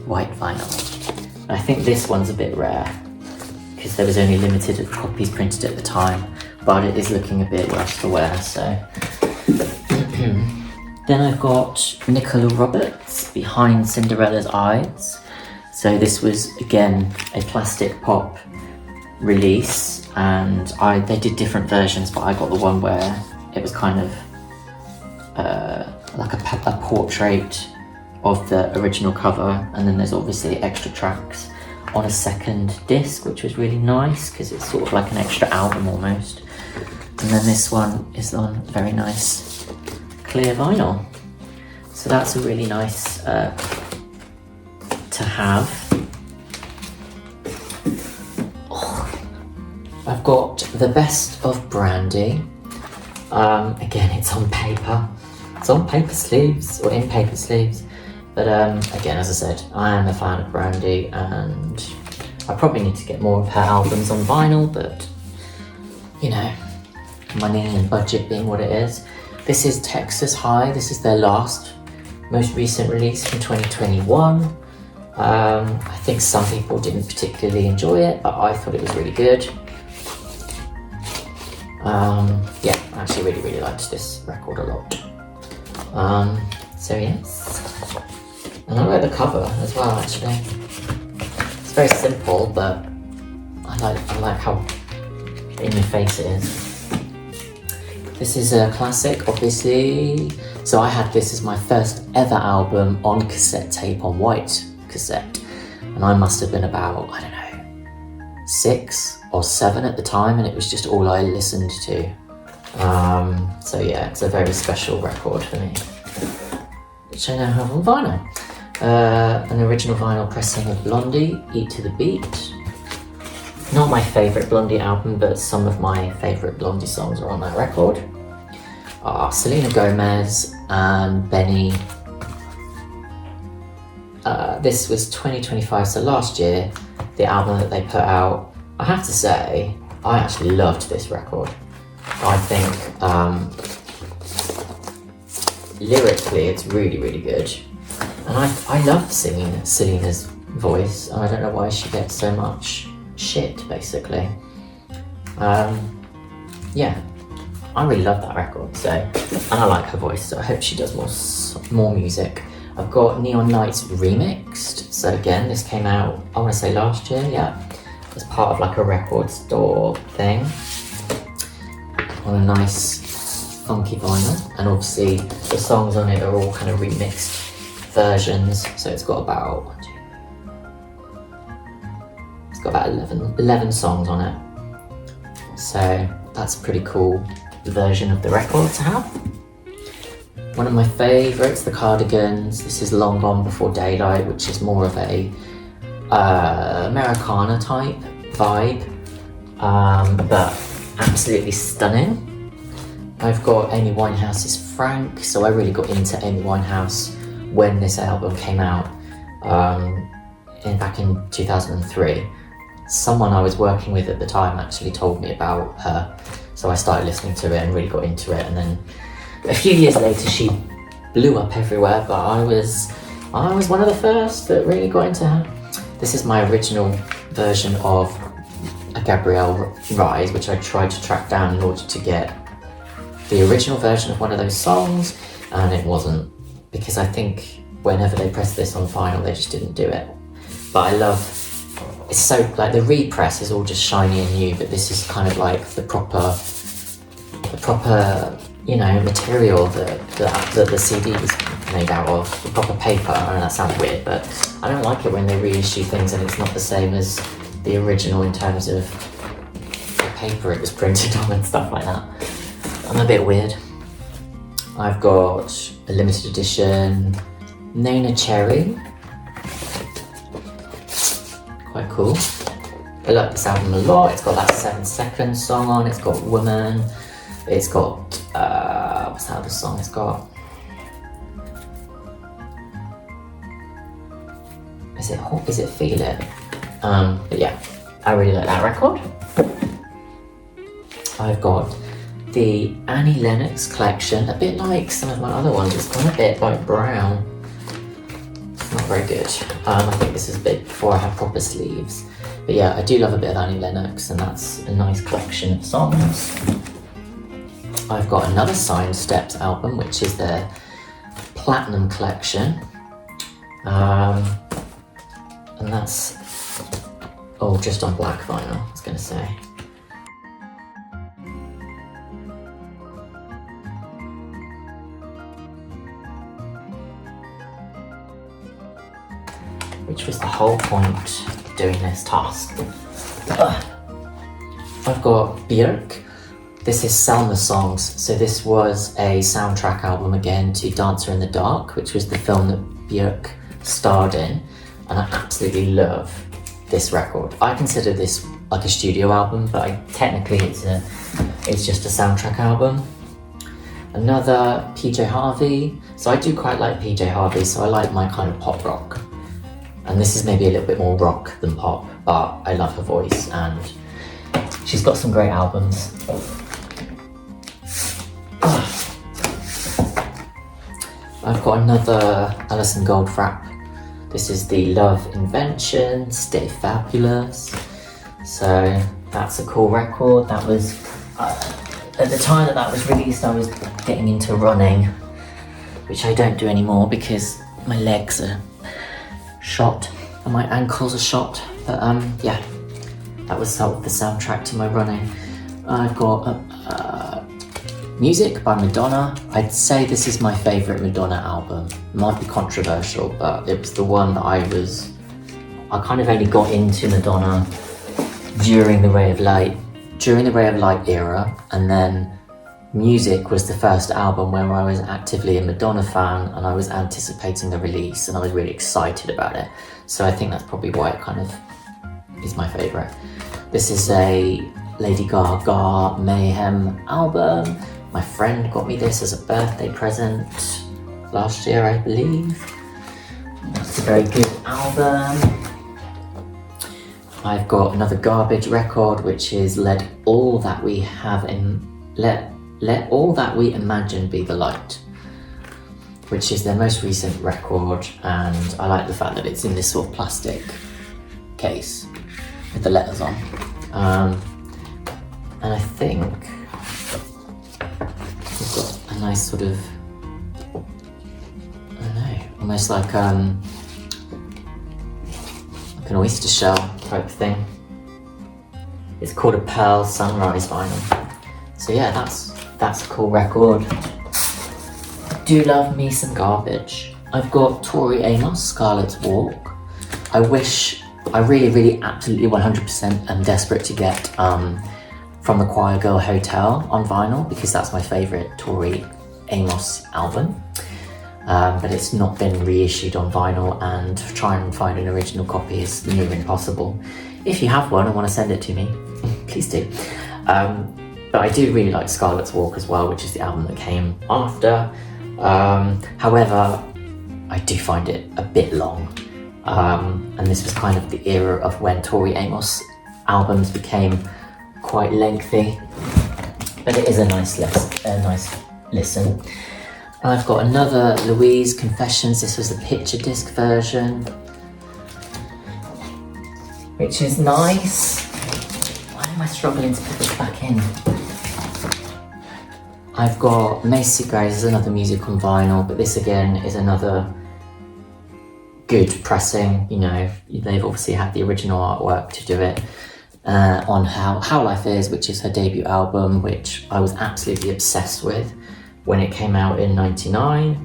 white vinyl. I think this one's a bit rare, because there was only limited copies printed at the time, but it is looking a bit rough to wear, so. Then I've got Nicola Roberts, Behind Cinderella's Eyes. So this was, again, a plastic pop release, and they did different versions, but I got the one where it was kind of like a portrait of the original cover, and then there's obviously extra tracks on a second disc, which was really nice because it's sort of like an extra album almost. And then this one is on very nice clear vinyl. So that's a really nice to have. I've got The Best of Brandy. Again, it's on paper. It's on paper sleeves, or in paper sleeves. But again, as I said, I am a fan of Brandy, and I probably need to get more of her albums on vinyl, but you know, money and budget being what it is. This is Texas High. This is their most recent release from 2021. I think some people didn't particularly enjoy it, but I thought it was really good. Yeah, I actually really liked this record a lot. So yes. And I like the cover as well, actually. It's very simple, but I like how in your face it is. This is a classic, obviously. So I had this as my first ever album on cassette tape, on white cassette. And I must have been about, I don't know, 6 or 7 at the time, and it was just all I listened to. So yeah, it's a very special record for me, which I now have on vinyl. An original vinyl pressing of Blondie, Eat to the Beat. Not my favourite Blondie album, but some of my favourite Blondie songs are on that record. Selena Gomez and Benny. This was 2025, so last year, the album that they put out. I have to say, I actually loved this record. I think lyrically it's really good. And I love singing Selena's voice, and I don't know why she gets so much shit, basically. Yeah, I really love that record, so, and I like her voice, so I hope she does more music. I've got Neon Nights Remixed, so again, this came out, I want to say last year, yeah, as part of like a record store thing, on a nice funky vinyl, and obviously the songs on it are all kind of remixed versions, so it's got about 11 songs on it, so that's a pretty cool version of the record to have. One of my favourites, The Cardigans. This is Long Gone Before Daylight, which is more of a Americana type vibe, but absolutely stunning. I've got Amy Winehouse's Frank, so I really got into Amy Winehouse when this album came out back in 2003. Someone I was working with at the time actually told me about her, so I started listening to it and really got into it, and then a few years later she blew up everywhere, but I was one of the first that really got into her. This is my original version of A Gabrielle Rise, which I tried to track down in order to get the original version of one of those songs, and it wasn't, because I think whenever they pressed this on vinyl they just didn't do it. But I love, it's so, like, the repress is all just shiny and new, but this is kind of like the proper you know, material that the CD was made out of, the proper paper. I know that sounds weird, but I don't like it when they reissue things and it's not the same as the original in terms of the paper it was printed on and stuff like that. I'm a bit weird. I've got a limited edition Nena Cherry. Quite cool. I like this album a lot. It's got that 7 Seconds song on, it's got Woman, it's got, what's that other song it's got? Is it Feel It? But yeah, I really like that record. I've got the Annie Lennox collection, a bit like some of my other ones, it's gone a bit like brown. It's not very good. I think this is a bit before I had proper sleeves. But yeah, I do love a bit of Annie Lennox, and that's a nice collection of songs. I've got another Signed Steps album, which is their Platinum Collection. And that's all just on black vinyl, I was going to say. Which was the whole point of doing this task. I've got Björk. This is Selma Songs. So this was a soundtrack album again to Dancer in the Dark, which was the film that Björk starred in. And I absolutely love this record. I consider this like a studio album, but technically it's just a soundtrack album. Another PJ Harvey. So I do quite like PJ Harvey, so I like my kind of pop rock. And this is maybe a little bit more rock than pop, but I love her voice and she's got some great albums. I've got another Alison Goldfrapp. This is the Love Invention, Stay Fabulous. So that's a cool record. That was, at the time that was released, I was getting into running, which I don't do anymore because my legs are shot and my ankles are shot. But yeah, that was sort of the soundtrack to my running. I've got Music by Madonna. I'd say this is my favourite Madonna album. It might be controversial, but it was the one that I kind of only got into Madonna during the Ray of Light era, and then Music was the first album where I was actively a Madonna fan and I was anticipating the release and I was really excited about it. So I think that's probably why it kind of is my favourite. This is a Lady Gaga Mayhem album. My friend got me this as a birthday present last year, I believe. That's a very good album. I've got another Garbage record, which is Let All That We Imagine Be the Light, which is their most recent record, and I like the fact that it's in this sort of plastic case with the letters on. And I think we've got a nice sort of, I don't know, almost like an oyster shell type thing. It's called a Pearl Sunrise vinyl. So yeah, that's a cool record. Do love me some Garbage. I've got Tori Amos, Scarlet's Walk. I really, absolutely 100% am desperate to get From the Choir Girl Hotel on vinyl, because that's my favourite Tori Amos album. But it's not been reissued on vinyl, and to try and find an original copy is near impossible. If you have one and want to send it to me, please do. But I do really like Scarlet's Walk as well, which is the album that came after. However, I do find it a bit long. And this was kind of the era of when Tori Amos albums became quite lengthy. But it is a nice listen. I've got another Louise Confessions. This was the picture disc version, which is nice. Why am I struggling to put this back in? I've got Macy Gray. This is another music on vinyl, but this again is another good pressing. You know, they've obviously had the original artwork to do it. On How Life Is, which is her debut album, which I was absolutely obsessed with when it came out in '99,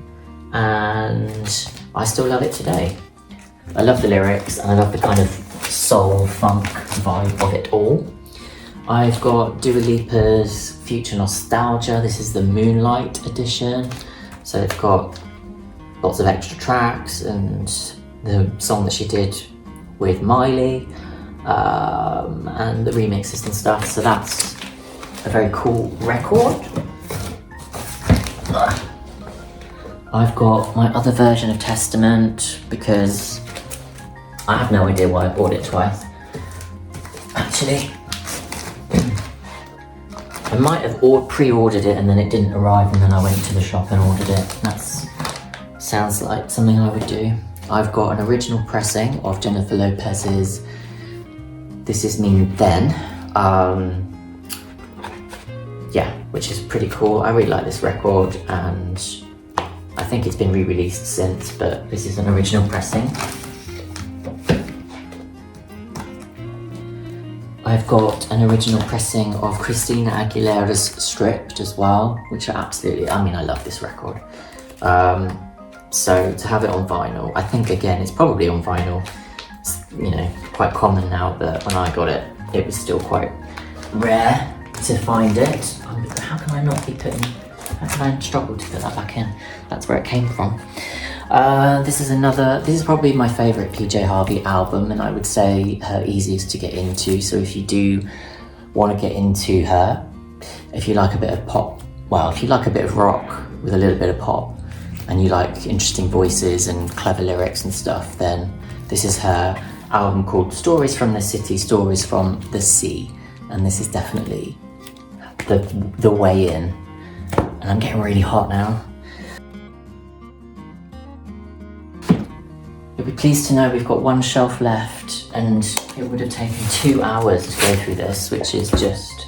and I still love it today. I love the lyrics and I love the kind of soul funk vibe of it all. I've got Dua Lipa's Future Nostalgia. This is the Moonlight edition, so it's got lots of extra tracks and the song that she did with Miley, and the remixes and stuff, so that's a very cool record. I've got my other version of Testament, because I have no idea why I bought it twice. Actually, I might have pre-ordered it and then it didn't arrive, and then I went to the shop and ordered it. That sounds like something I would do. I've got an original pressing of Jennifer Lopez's This Is Me Then. Yeah, which is pretty cool. I really like this record, and I think it's been re-released since, but this is an original pressing. I've got an original pressing of Christina Aguilera's Stripped as well, which I love this record. So to have it on vinyl, I think again, it's probably on vinyl. It's, quite common now, but when I got it, it was still quite rare to find it. How can I struggle to put that back in? That's where it came from. This is probably my favourite PJ Harvey album, and I would say her easiest to get into. So if you do want to get into her, if you like a bit of pop, if you like a bit of rock with a little bit of pop, and you like interesting voices and clever lyrics and stuff, then this is her album called Stories from the City, Stories from the Sea, and this is definitely the way in. And I'm getting really hot now. You'll be pleased to know we've got one shelf left, and it would have taken 2 hours to go through this, which is just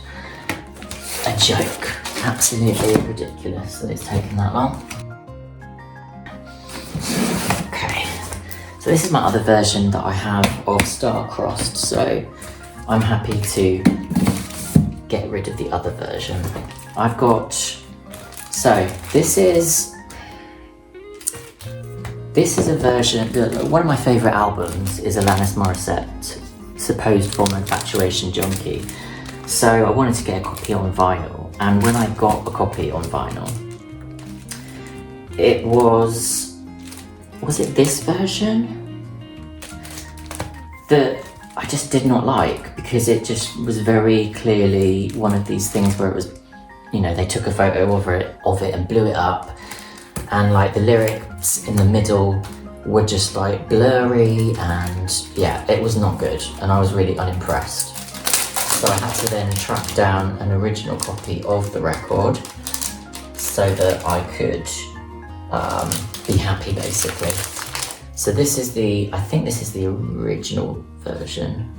a joke. Absolutely ridiculous that it's taken that long. Okay, so this is my other version that I have of Star-Crossed, so I'm happy to get rid of the other version. This is a version, one of my favourite albums is Alanis Morissette, Supposed Former Infatuation Junkie. So I wanted to get a copy on vinyl, and when I got a copy on vinyl, it was it this version? That I just did not like, because it just was very clearly one of these things where it was, they took a photo of it and blew it up, and like the lyrics in the middle were just like blurry, and yeah, it was not good, and I was really unimpressed. So I had to then track down an original copy of the record so that I could be happy, basically. So I think this is the original version,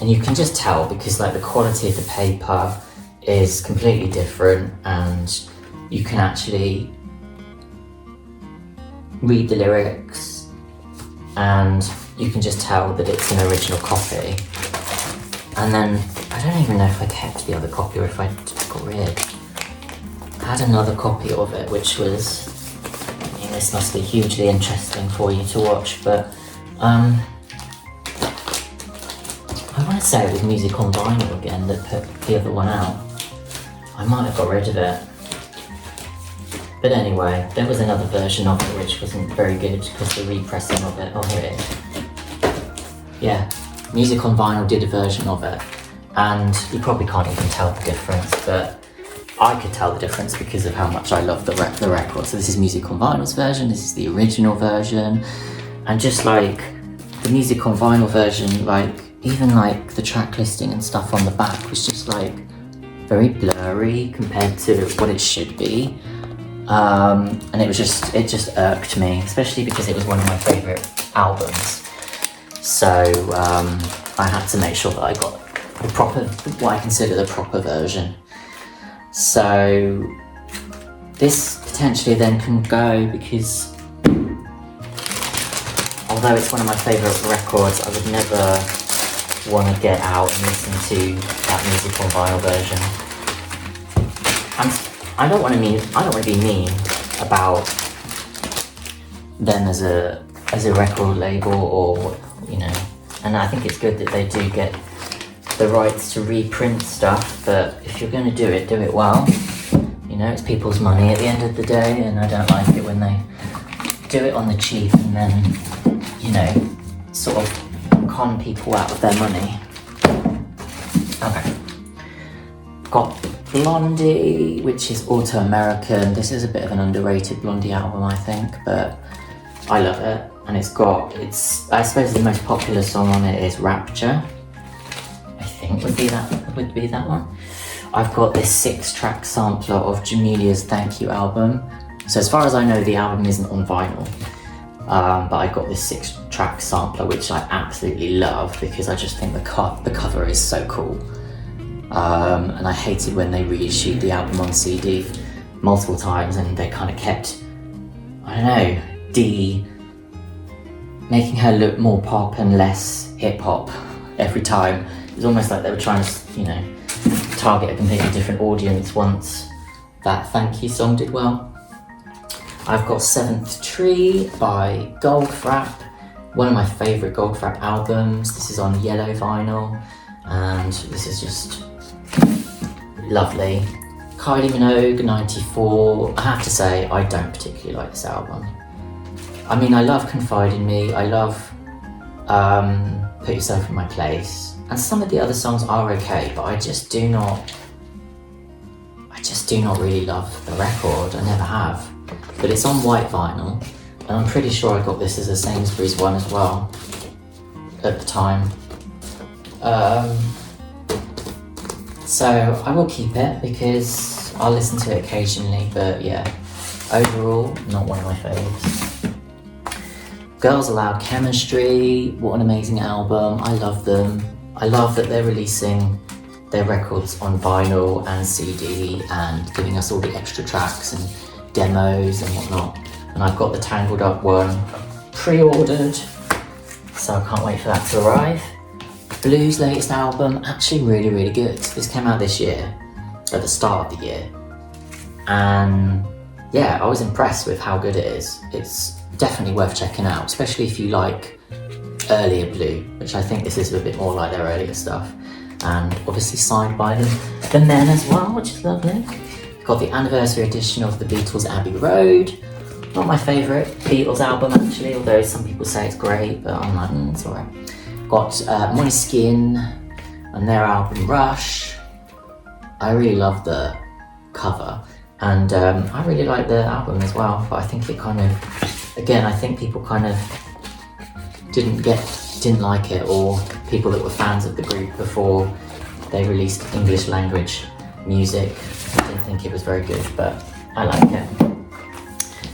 and you can just tell because like the quality of the paper is completely different, and you can actually read the lyrics, and you can just tell that it's an original copy. And then I don't even know if I kept the other copy or if I got rid. I had another copy of it, which was, this must be hugely interesting for you to watch, but I want to say it was Music on Vinyl again that put the other one out. I might have got rid of it. But anyway, there was another version of it which wasn't very good because the repressing of it, here it is. Yeah, Music on Vinyl did a version of it, and you probably can't even tell the difference, but I could tell the difference because of how much I love the record. So this is Music on Vinyl's version, this is the original version, and just like the Music on Vinyl version, like even like the track listing and stuff on the back was just like very blurry compared to what it should be. And it just irked me, especially because it was one of my favourite albums. So I had to make sure that I got what I consider the proper version. So this potentially then can go, because although it's one of my favourite records, I would never want to get out and listen to that Music on Vinyl version. I don't want to be mean about them as a record label, or and I think it's good that they do get the rights to reprint stuff, but if you're going to do it well. It's people's money at the end of the day, and I don't like it when they do it on the cheap and then, sort of con people out of their money. Okay. Got Blondie, which is Auto-American. This is a bit of an underrated Blondie album, I think, but I love it. And I suppose the most popular song on it is Rapture. I think would be that one. I've got this 6-track sampler of Jamelia's Thank You album. So as far as I know, the album isn't on vinyl, but I got this 6-track sampler, which I absolutely love because I just think the cover is so cool. And I hated when they reissued the album on CD multiple times, and they kind of kept I don't know, making her look more pop and less hip hop every time. It's almost like they were trying to, you know, target a completely different audience once that Thank You song did well. I've got Seventh Tree by Goldfrapp, one of my favourite Goldfrapp albums. This is on yellow vinyl, and this is just lovely. Kylie Minogue, 94. I have to say, I don't particularly like this album. I mean, I love Confide in Me, I love Put Yourself in My Place, and some of the other songs are okay, but I just do not really love the record. I never have. But it's on white vinyl, and I'm pretty sure I got this as a Sainsbury's one as well at the time. So I will keep it because I'll listen to it occasionally, but yeah, overall, not one of my faves. Girls Aloud Chemistry, what an amazing album. I love them. I love that they're releasing their records on vinyl and CD and giving us all the extra tracks and demos and whatnot. And I've got the Tangled Up one pre-ordered, so I can't wait for that to arrive. Blue's latest album, actually really, really good. This came out this year, at the start of the year. And yeah, I was impressed with how good it is. It's definitely worth checking out, especially if you like earlier Blue, which I think this is a bit more like their earlier stuff. And obviously signed by the men as well, which is lovely. Got the anniversary edition of the Beatles' Abbey Road. Not my favourite Beatles album actually, although some people say it's great, but I'm like, it's alright. Got Måneskin and their album Rush. I really love the cover, and I really like the album as well, but I think it kind of, again, I think people kind of didn't like it, or people that were fans of the group before they released English language music didn't think it was very good, but I like it.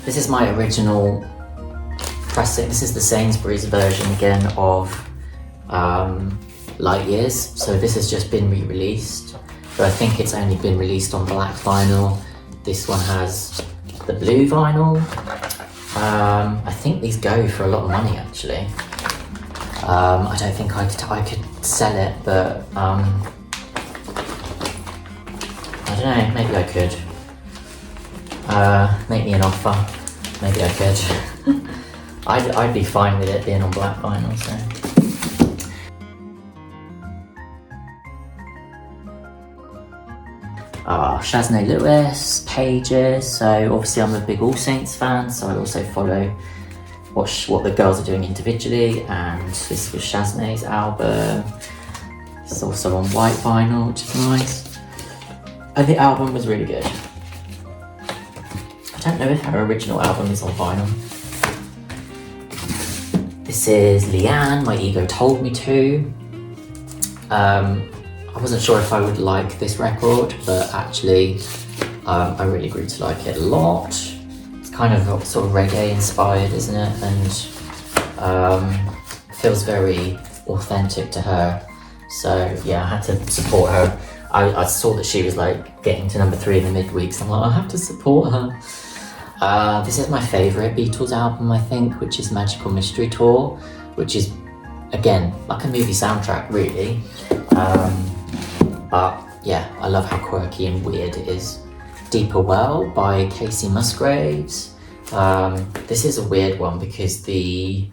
This is my original pressing. This is the Sainsbury's version again of Light Years, so this has just been re-released, but I think it's only been released on black vinyl. This one has the blue vinyl. I think these go for a lot of money actually. I don't think I could sell it, but I don't know, maybe I could. Make me an offer, maybe I could. I'd be fine with it being on black vinyl, so. Shaznay Lewis, Pages, so obviously I'm a big All Saints fan, so I also follow what the girls are doing individually, and this was Shaznay's album. It's also on white vinyl, which is nice. And the album was really good. I don't know if her original album is on vinyl. This is Leanne, My Ego Told Me To. I wasn't sure if I would like this record, but actually I really grew to like it a lot. It's kind of sort of reggae inspired, isn't it? And feels very authentic to her. So yeah, I had to support her. I saw that she was like getting to number 3 in the midweeks. I'm like, I have to support her. This is my favourite Beatles album, I think, which is Magical Mystery Tour, which is, again, like a movie soundtrack, really. But yeah, I love how quirky and weird it is. Deeper Well by Casey Musgraves. This is a weird one because I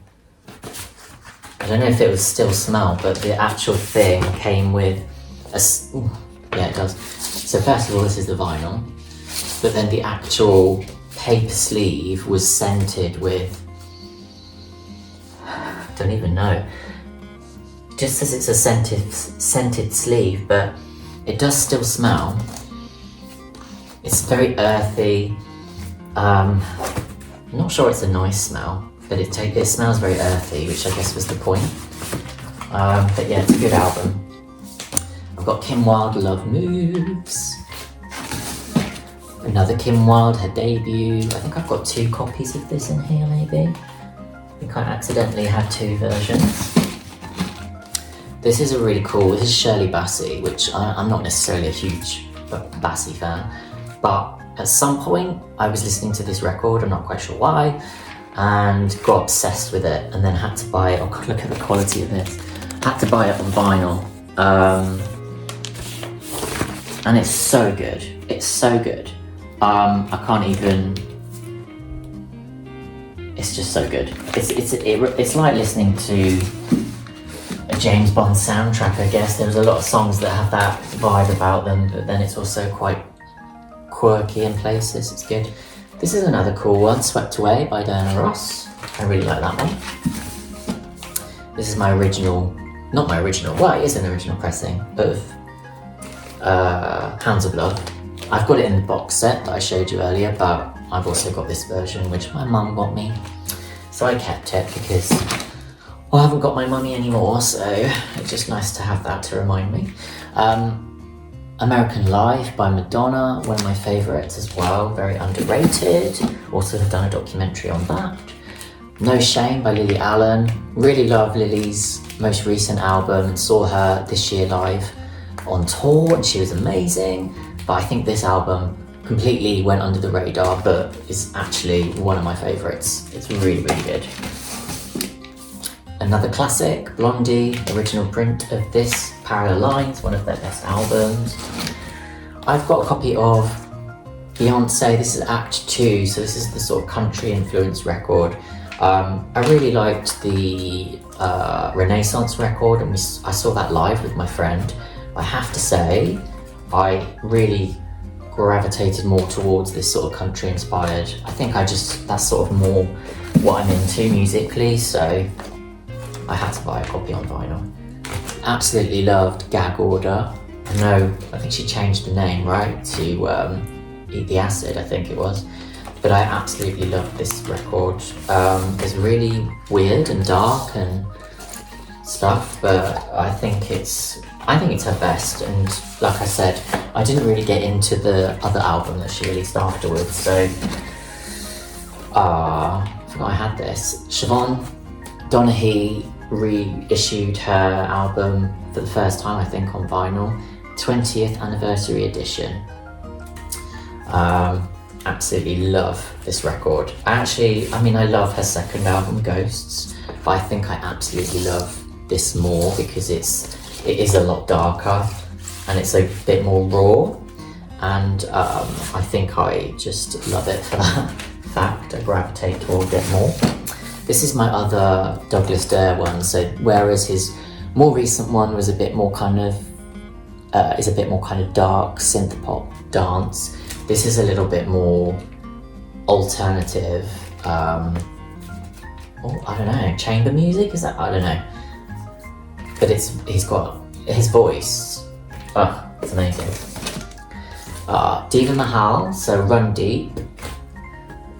don't know if it was Still Smell, but the actual thing came with yeah, it does. So first of all, this is the vinyl, but then the actual paper sleeve was scented with, I don't even know. It just says it's a scented sleeve, but it does still smell. It's very earthy. I'm not sure it's a nice smell, but it smells very earthy, which I guess was the point. But yeah, it's a good album. I've got Kim Wilde, Love Moves. Another Kim Wilde, her debut. I think I've got 2 copies of this in here, maybe. I think I accidentally had 2 versions. This is a really cool, this is Shirley Bassey, which I'm not necessarily a huge Bassey fan, but at some point I was listening to this record, I'm not quite sure why, and got obsessed with it, and then had to buy it. Oh god, look at the quality of this. Had to buy it on vinyl. And it's so good. It's so good. I can't even. It's just so good. It's like listening to a James Bond soundtrack, I guess. There's a lot of songs that have that vibe about them, but then it's also quite quirky in places. It's good. This is another cool one, Swept Away by Diana Ross. I really like that one. This is my original, not my original, well, it is an original pressing of Hounds of Love. I've got it in the box set that I showed you earlier, but I've also got this version which my mum got me. So I kept it because, well, I haven't got my mummy anymore, so it's just nice to have that to remind me. American Life by Madonna, one of my favourites as well, very underrated. Also have done a documentary on that. No Shame by Lily Allen. Really love Lily's most recent album and saw her this year live on tour and she was amazing. But I think this album completely went under the radar, but is actually one of my favourites. It's really, really good. Another classic, Blondie, original print of this, Parallel Lines, one of their best albums. I've got a copy of Beyonce, this is Act 2, so this is the sort of country influenced record. I really liked the Renaissance record, and I saw that live with my friend. I have to say, I really gravitated more towards this sort of country inspired. I think that's sort of more what I'm into musically, so I had to buy a copy on vinyl. Absolutely loved Gag Order. I think she changed the name, right, to Eat the Acid, I think it was. But I absolutely loved this record. It's really weird and dark and stuff, but I think it's her best. And like I said, I didn't really get into the other album that she released afterwards, so I forgot I had this. Siobhan Donaghy reissued her album for the first time, I think, on vinyl, 20th anniversary edition. Absolutely love this record. I love her second album, Ghosts, but I think I absolutely love this more because it is a lot darker and it's a bit more raw, and I think I just love it for that fact. I gravitate toward it more. This is my other Douglas Dare one, so whereas his more recent one was a bit more kind of dark synth pop dance, this is a little bit more alternative, I don't know, chamber music, is that? I don't know. But he's got his voice, it's amazing. Diva Mahal, so Run Deep.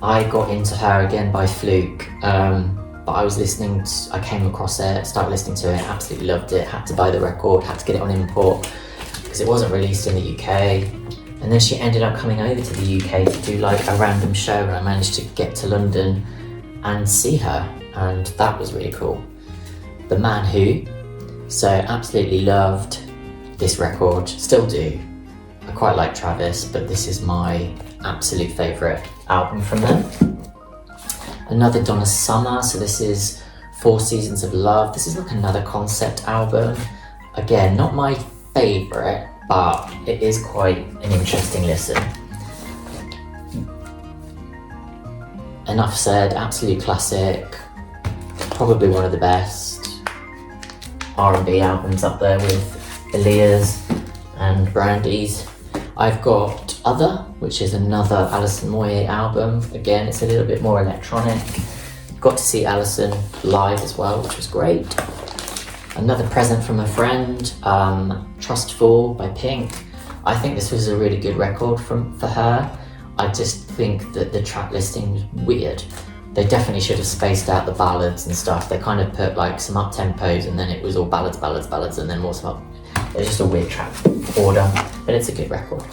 I got into her again by fluke, but I came across it, started listening to it, absolutely loved it, had to buy the record, had to get it on import because it wasn't released in the UK. And then she ended up coming over to the UK to do like a random show, and I managed to get to London and see her, and that was really cool. The Man Who, so absolutely loved this record, still do. I quite like Travis, but this is my absolute favourite album from them. Another Donna Summer, so this is 4 Seasons of Love. This is like another concept album. Again, not my favourite, but it is quite an interesting listen. Enough Said, absolute classic, probably one of the best R&B albums up there with Aaliyah's and Brandy's. I've got Other, which is another Alison Moyet album. Again, it's a little bit more electronic. Got to see Alison live as well, which was great. Another Present from a Friend, Trustful by Pink. I think this was a really good record for her. I just think that the track listing was weird. They definitely should have spaced out the ballads and stuff. They kind of put like some up tempos and then it was all ballads, and then more some up. It's just a weird track order, but it's a good record.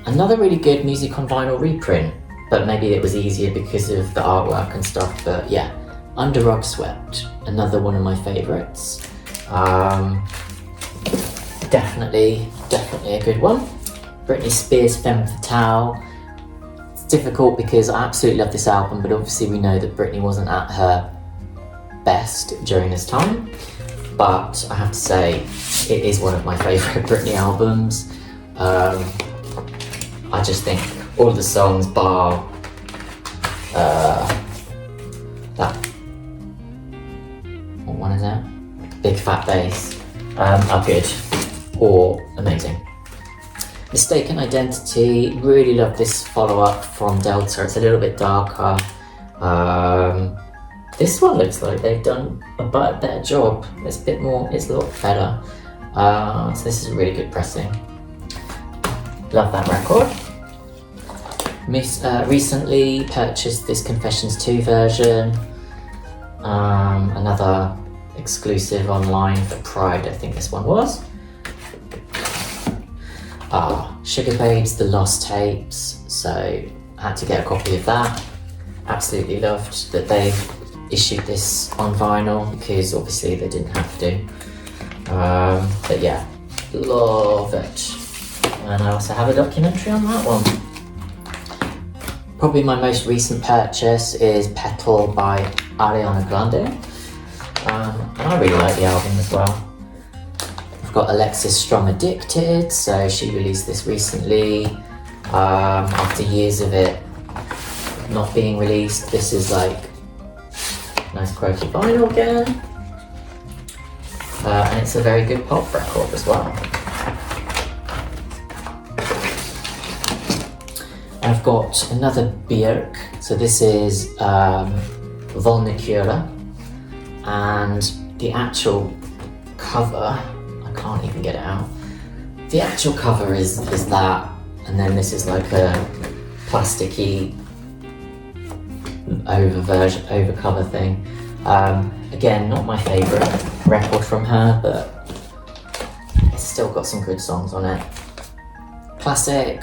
Another really good music on vinyl reprint, but maybe it was easier because of the artwork and stuff, but yeah. Under Rug Swept, another one of my favourites. Definitely a good one. Britney Spears Femme Fatale. It's difficult because I absolutely love this album, but obviously we know that Britney wasn't at her best during this time. But I have to say, it is one of my favourite Britney albums. I just think all of the songs, bar that, what one is that? Big Fat Bass, are good or amazing. Mistaken Identity, really love this follow-up from Delta. It's a little bit darker. This one looks like they've done a better job. It's a bit more, it's a lot better. So this is a really good pressing. Love that record. Recently purchased this Confessions 2 version. Another exclusive online for Pride, I think this one was. Sugababes, The Lost Tapes. So I had to get a copy of that. Absolutely loved that they issued this on vinyl because obviously they didn't have to. But yeah, love it. And I also have a documentary on that one. Probably my most recent purchase is Petal by Ariana Grande. And I really like the album as well. I've got Alexis Strong Addicted, so she released this recently. After years of it not being released, this is like nice quirky vinyl again. And it's a very good pop record as well. I've got another Björk, so this is Volnicura, and the actual cover, I can't even get it out. The actual cover is that, and then this is like a plasticky over cover thing. Again, not my favourite record from her, but it's still got some good songs on it. Classic.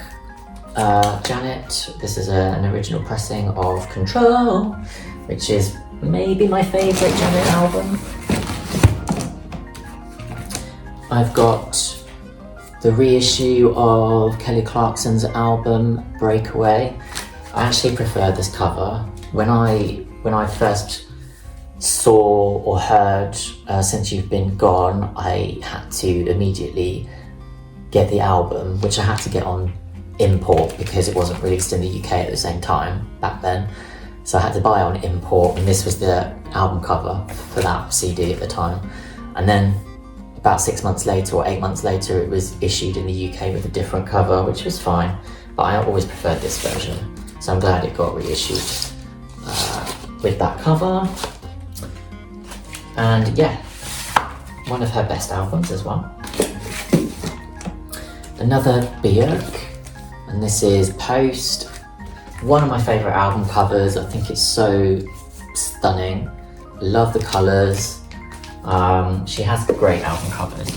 Janet, this is an original pressing of Control, which is maybe my favourite Janet album. I've got the reissue of Kelly Clarkson's album Breakaway. I actually prefer this cover. When I first saw or heard Since You've Been Gone, I had to immediately get the album, which I had to get on import because it wasn't released in the UK at the same time back then. So I had to buy on import, and this was the album cover for that CD at the time. And then about 6 months later or 8 months later, it was issued in the UK with a different cover, which was fine. But I always preferred this version. So I'm glad it got reissued with that cover. And yeah, one of her best albums as well. Another Björk, and this is Post. One of my favourite album covers. I think it's so stunning. Love the colours. She has great album covers.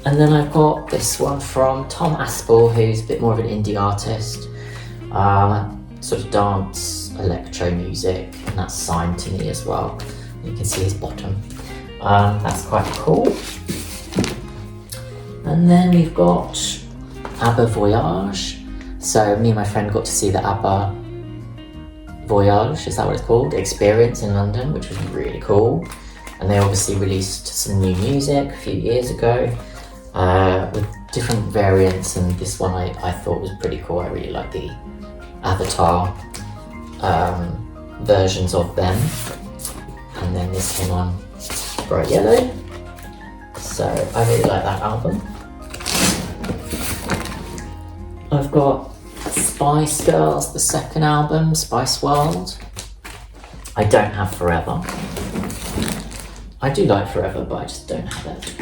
And then I've got this one from Tom Aspel, who's a bit more of an indie artist. Sort of dance, electro music, and that's signed to me as well. You can see his bottom. That's quite cool. And then we've got ABBA Voyage. So me and my friend got to see the ABBA Voyage, is that what it's called? Experience in London, which was really cool. And they obviously released some new music a few years ago with different variants, and this one I thought was pretty cool. I really like the Avatar versions of them. And then this came on bright yellow. So I really like that album. I've got Spice Girls, the second album, Spice World. I don't have Forever. I do like Forever, but I just don't have it.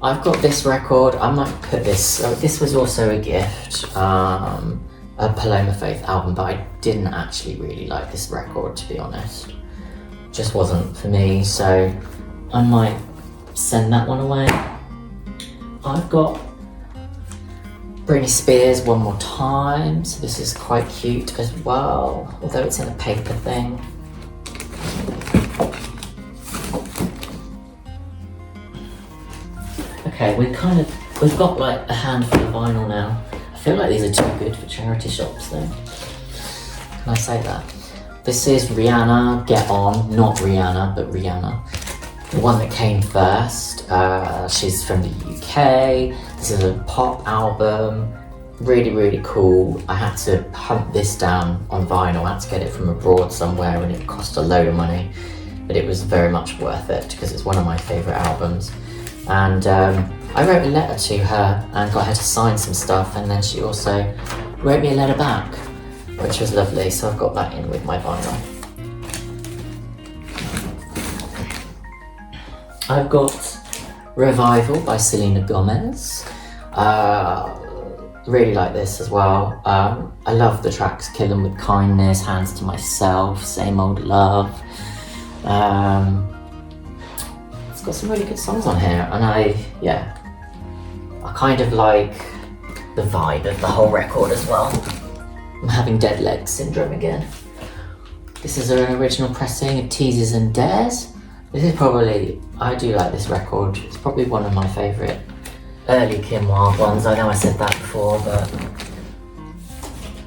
I've got this record. I might put this. So this was also a gift, a Paloma Faith album, but I didn't actually really like this record, to be honest. Just wasn't for me, so I might send that one away. I've got Britney Spears One More Time, so this is quite cute as well, although it's in a paper thing. Okay, we've got like a handful of vinyl now. feel like these are too good for charity shops though. Can I say that? This is Rihanna, Get On, not Rihanna, but Rihanna. The one that came first. She's from the UK. This is a pop album. Really, really cool. I had to hunt this down on vinyl. I had to get it from abroad somewhere and it cost a load of money. But it was very much worth it because it's one of my favourite albums. And I wrote a letter to her and got her to sign some stuff, and then she also wrote me a letter back, which was lovely, so I've got that in with my vinyl. I've got Revival by Selena Gomez. Really like this as well. I love the tracks Kill 'Em With Kindness, Hands to Myself, Same Old Love. It's got some really good songs on here, and I kind of like the vibe of the whole record as well. I'm having dead leg syndrome again. This is an original pressing of Teasers and Dares. This is probably, I do like this record. It's probably one of my favourite early Kim Wilde ones. I know I said that before, but I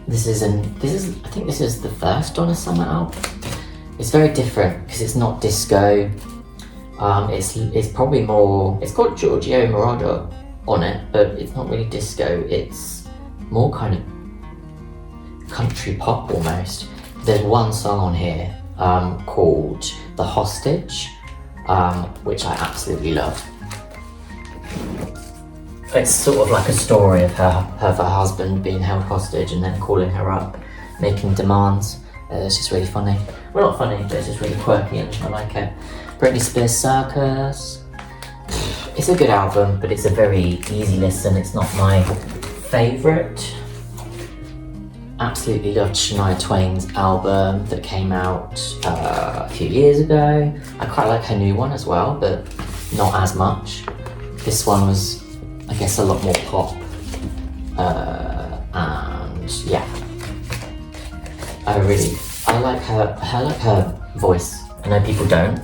think this is the first Donna Summer album. It's very different because it's not disco. It's probably more, it's got Giorgio Moroder on it, but it's not really disco. It's more kind of country pop almost. There's one song on here called The Hostage, which I absolutely love. It's sort of like a story of her husband being held hostage and then calling her up, making demands. It's just really funny. Well, not funny, but it's just really quirky and I like it. Britney Spears Circus. It's a good album, but it's a very easy listen. It's not my favourite. Absolutely loved Shania Twain's album that came out a few years ago. I quite like her new one as well, but not as much. This one was, I guess, a lot more pop. And yeah, I like her voice. I know people don't,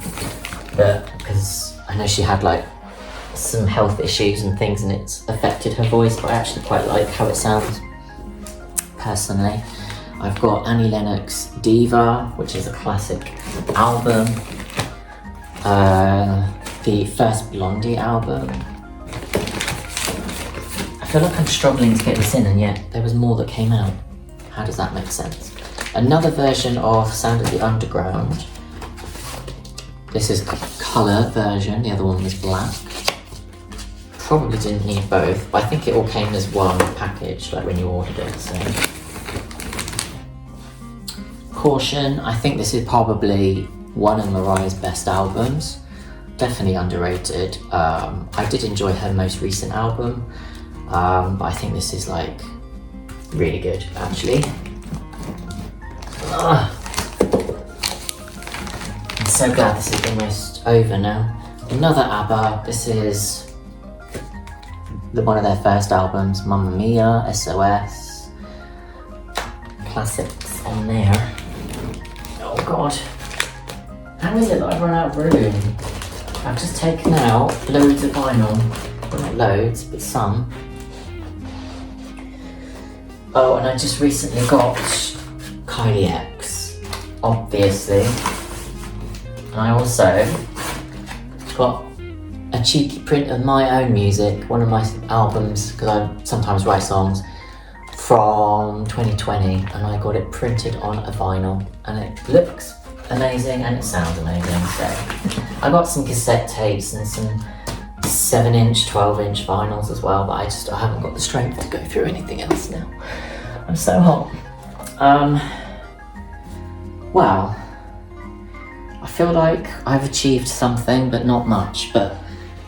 but because I know she had like some health issues and things and it's affected her voice, but I actually quite like how it sounds personally. I've got Annie Lennox Diva, which is a classic album. The first Blondie album. I feel like I'm struggling to get this in, and yet there was more that came out. How does that make sense? Another version of Sound of the Underground. This is colour version, the other one was black. Probably didn't need both, but I think it all came as one package, like when you ordered it, so. Caution, I think this is probably one of Mariah's best albums. Definitely underrated. I did enjoy her most recent album, but I think this is like really good, actually. I'm so glad this is almost over now. Another ABBA, this is one of their first albums, Mamma Mia, SOS. Classics on there. Oh god. How is it that I've run out of room? I've just taken out loads of vinyl. Well, not loads, but some. Oh, and I just recently got Kylie X, obviously. And I also got a cheeky print of my own music, one of my albums, because I sometimes write songs, from 2020, and I got it printed on a vinyl, and it looks amazing and it sounds amazing. So I got some cassette tapes and some 7-inch, 12-inch vinyls as well, but I haven't got the strength to go through anything else now. I'm so hot. Well, I feel like I've achieved something, but not much. But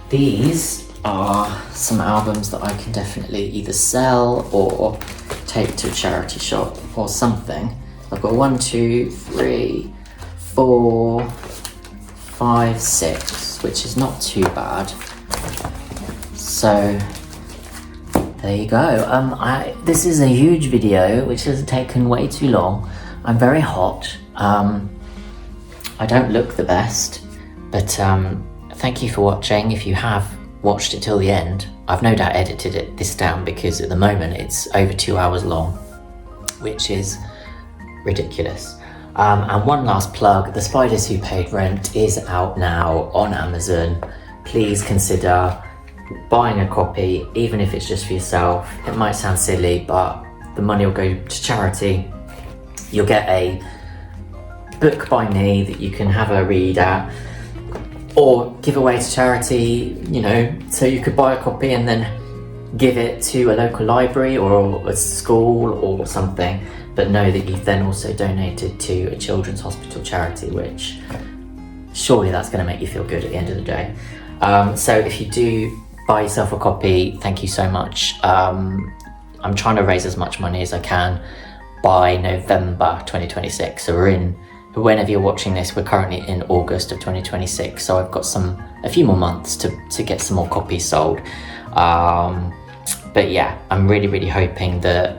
these are some albums that I can definitely either sell or take to a charity shop or something. I've got 1, 2, 3, 4, 5, 6, which is not too bad. So there you go. This is a huge video, which has taken way too long. I'm very hot. I don't look the best, but thank you for watching. If you have watched it till the end, I've no doubt edited this down, because at the moment it's over 2 hours long, which is ridiculous. And one last plug, The Spiders Who Paid Rent is out now on Amazon. Please consider buying a copy, even if it's just for yourself. It might sound silly, but the money will go to charity. You'll get a book by me that you can have a read at, or give away to charity, you know, so you could buy a copy and then give it to a local library or a school or something, but know that you've then also donated to a children's hospital charity, which surely that's going to make you feel good at the end of the day. So if you do buy yourself a copy, thank you so much. I'm trying to raise as much money as I can by November 2026. So whenever you're watching this, we're currently in August of 2026. So I've got a few more months to get some more copies sold. But yeah, I'm really, really hoping that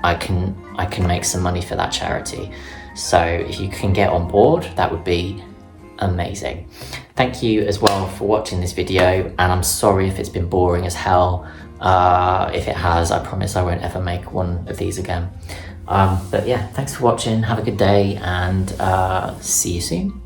I can make some money for that charity. So if you can get on board, that would be amazing. Thank you as well for watching this video, and I'm sorry if it's been boring as hell. If it has, I promise I won't ever make one of these again. But yeah, thanks for watching, have a good day, and see you soon.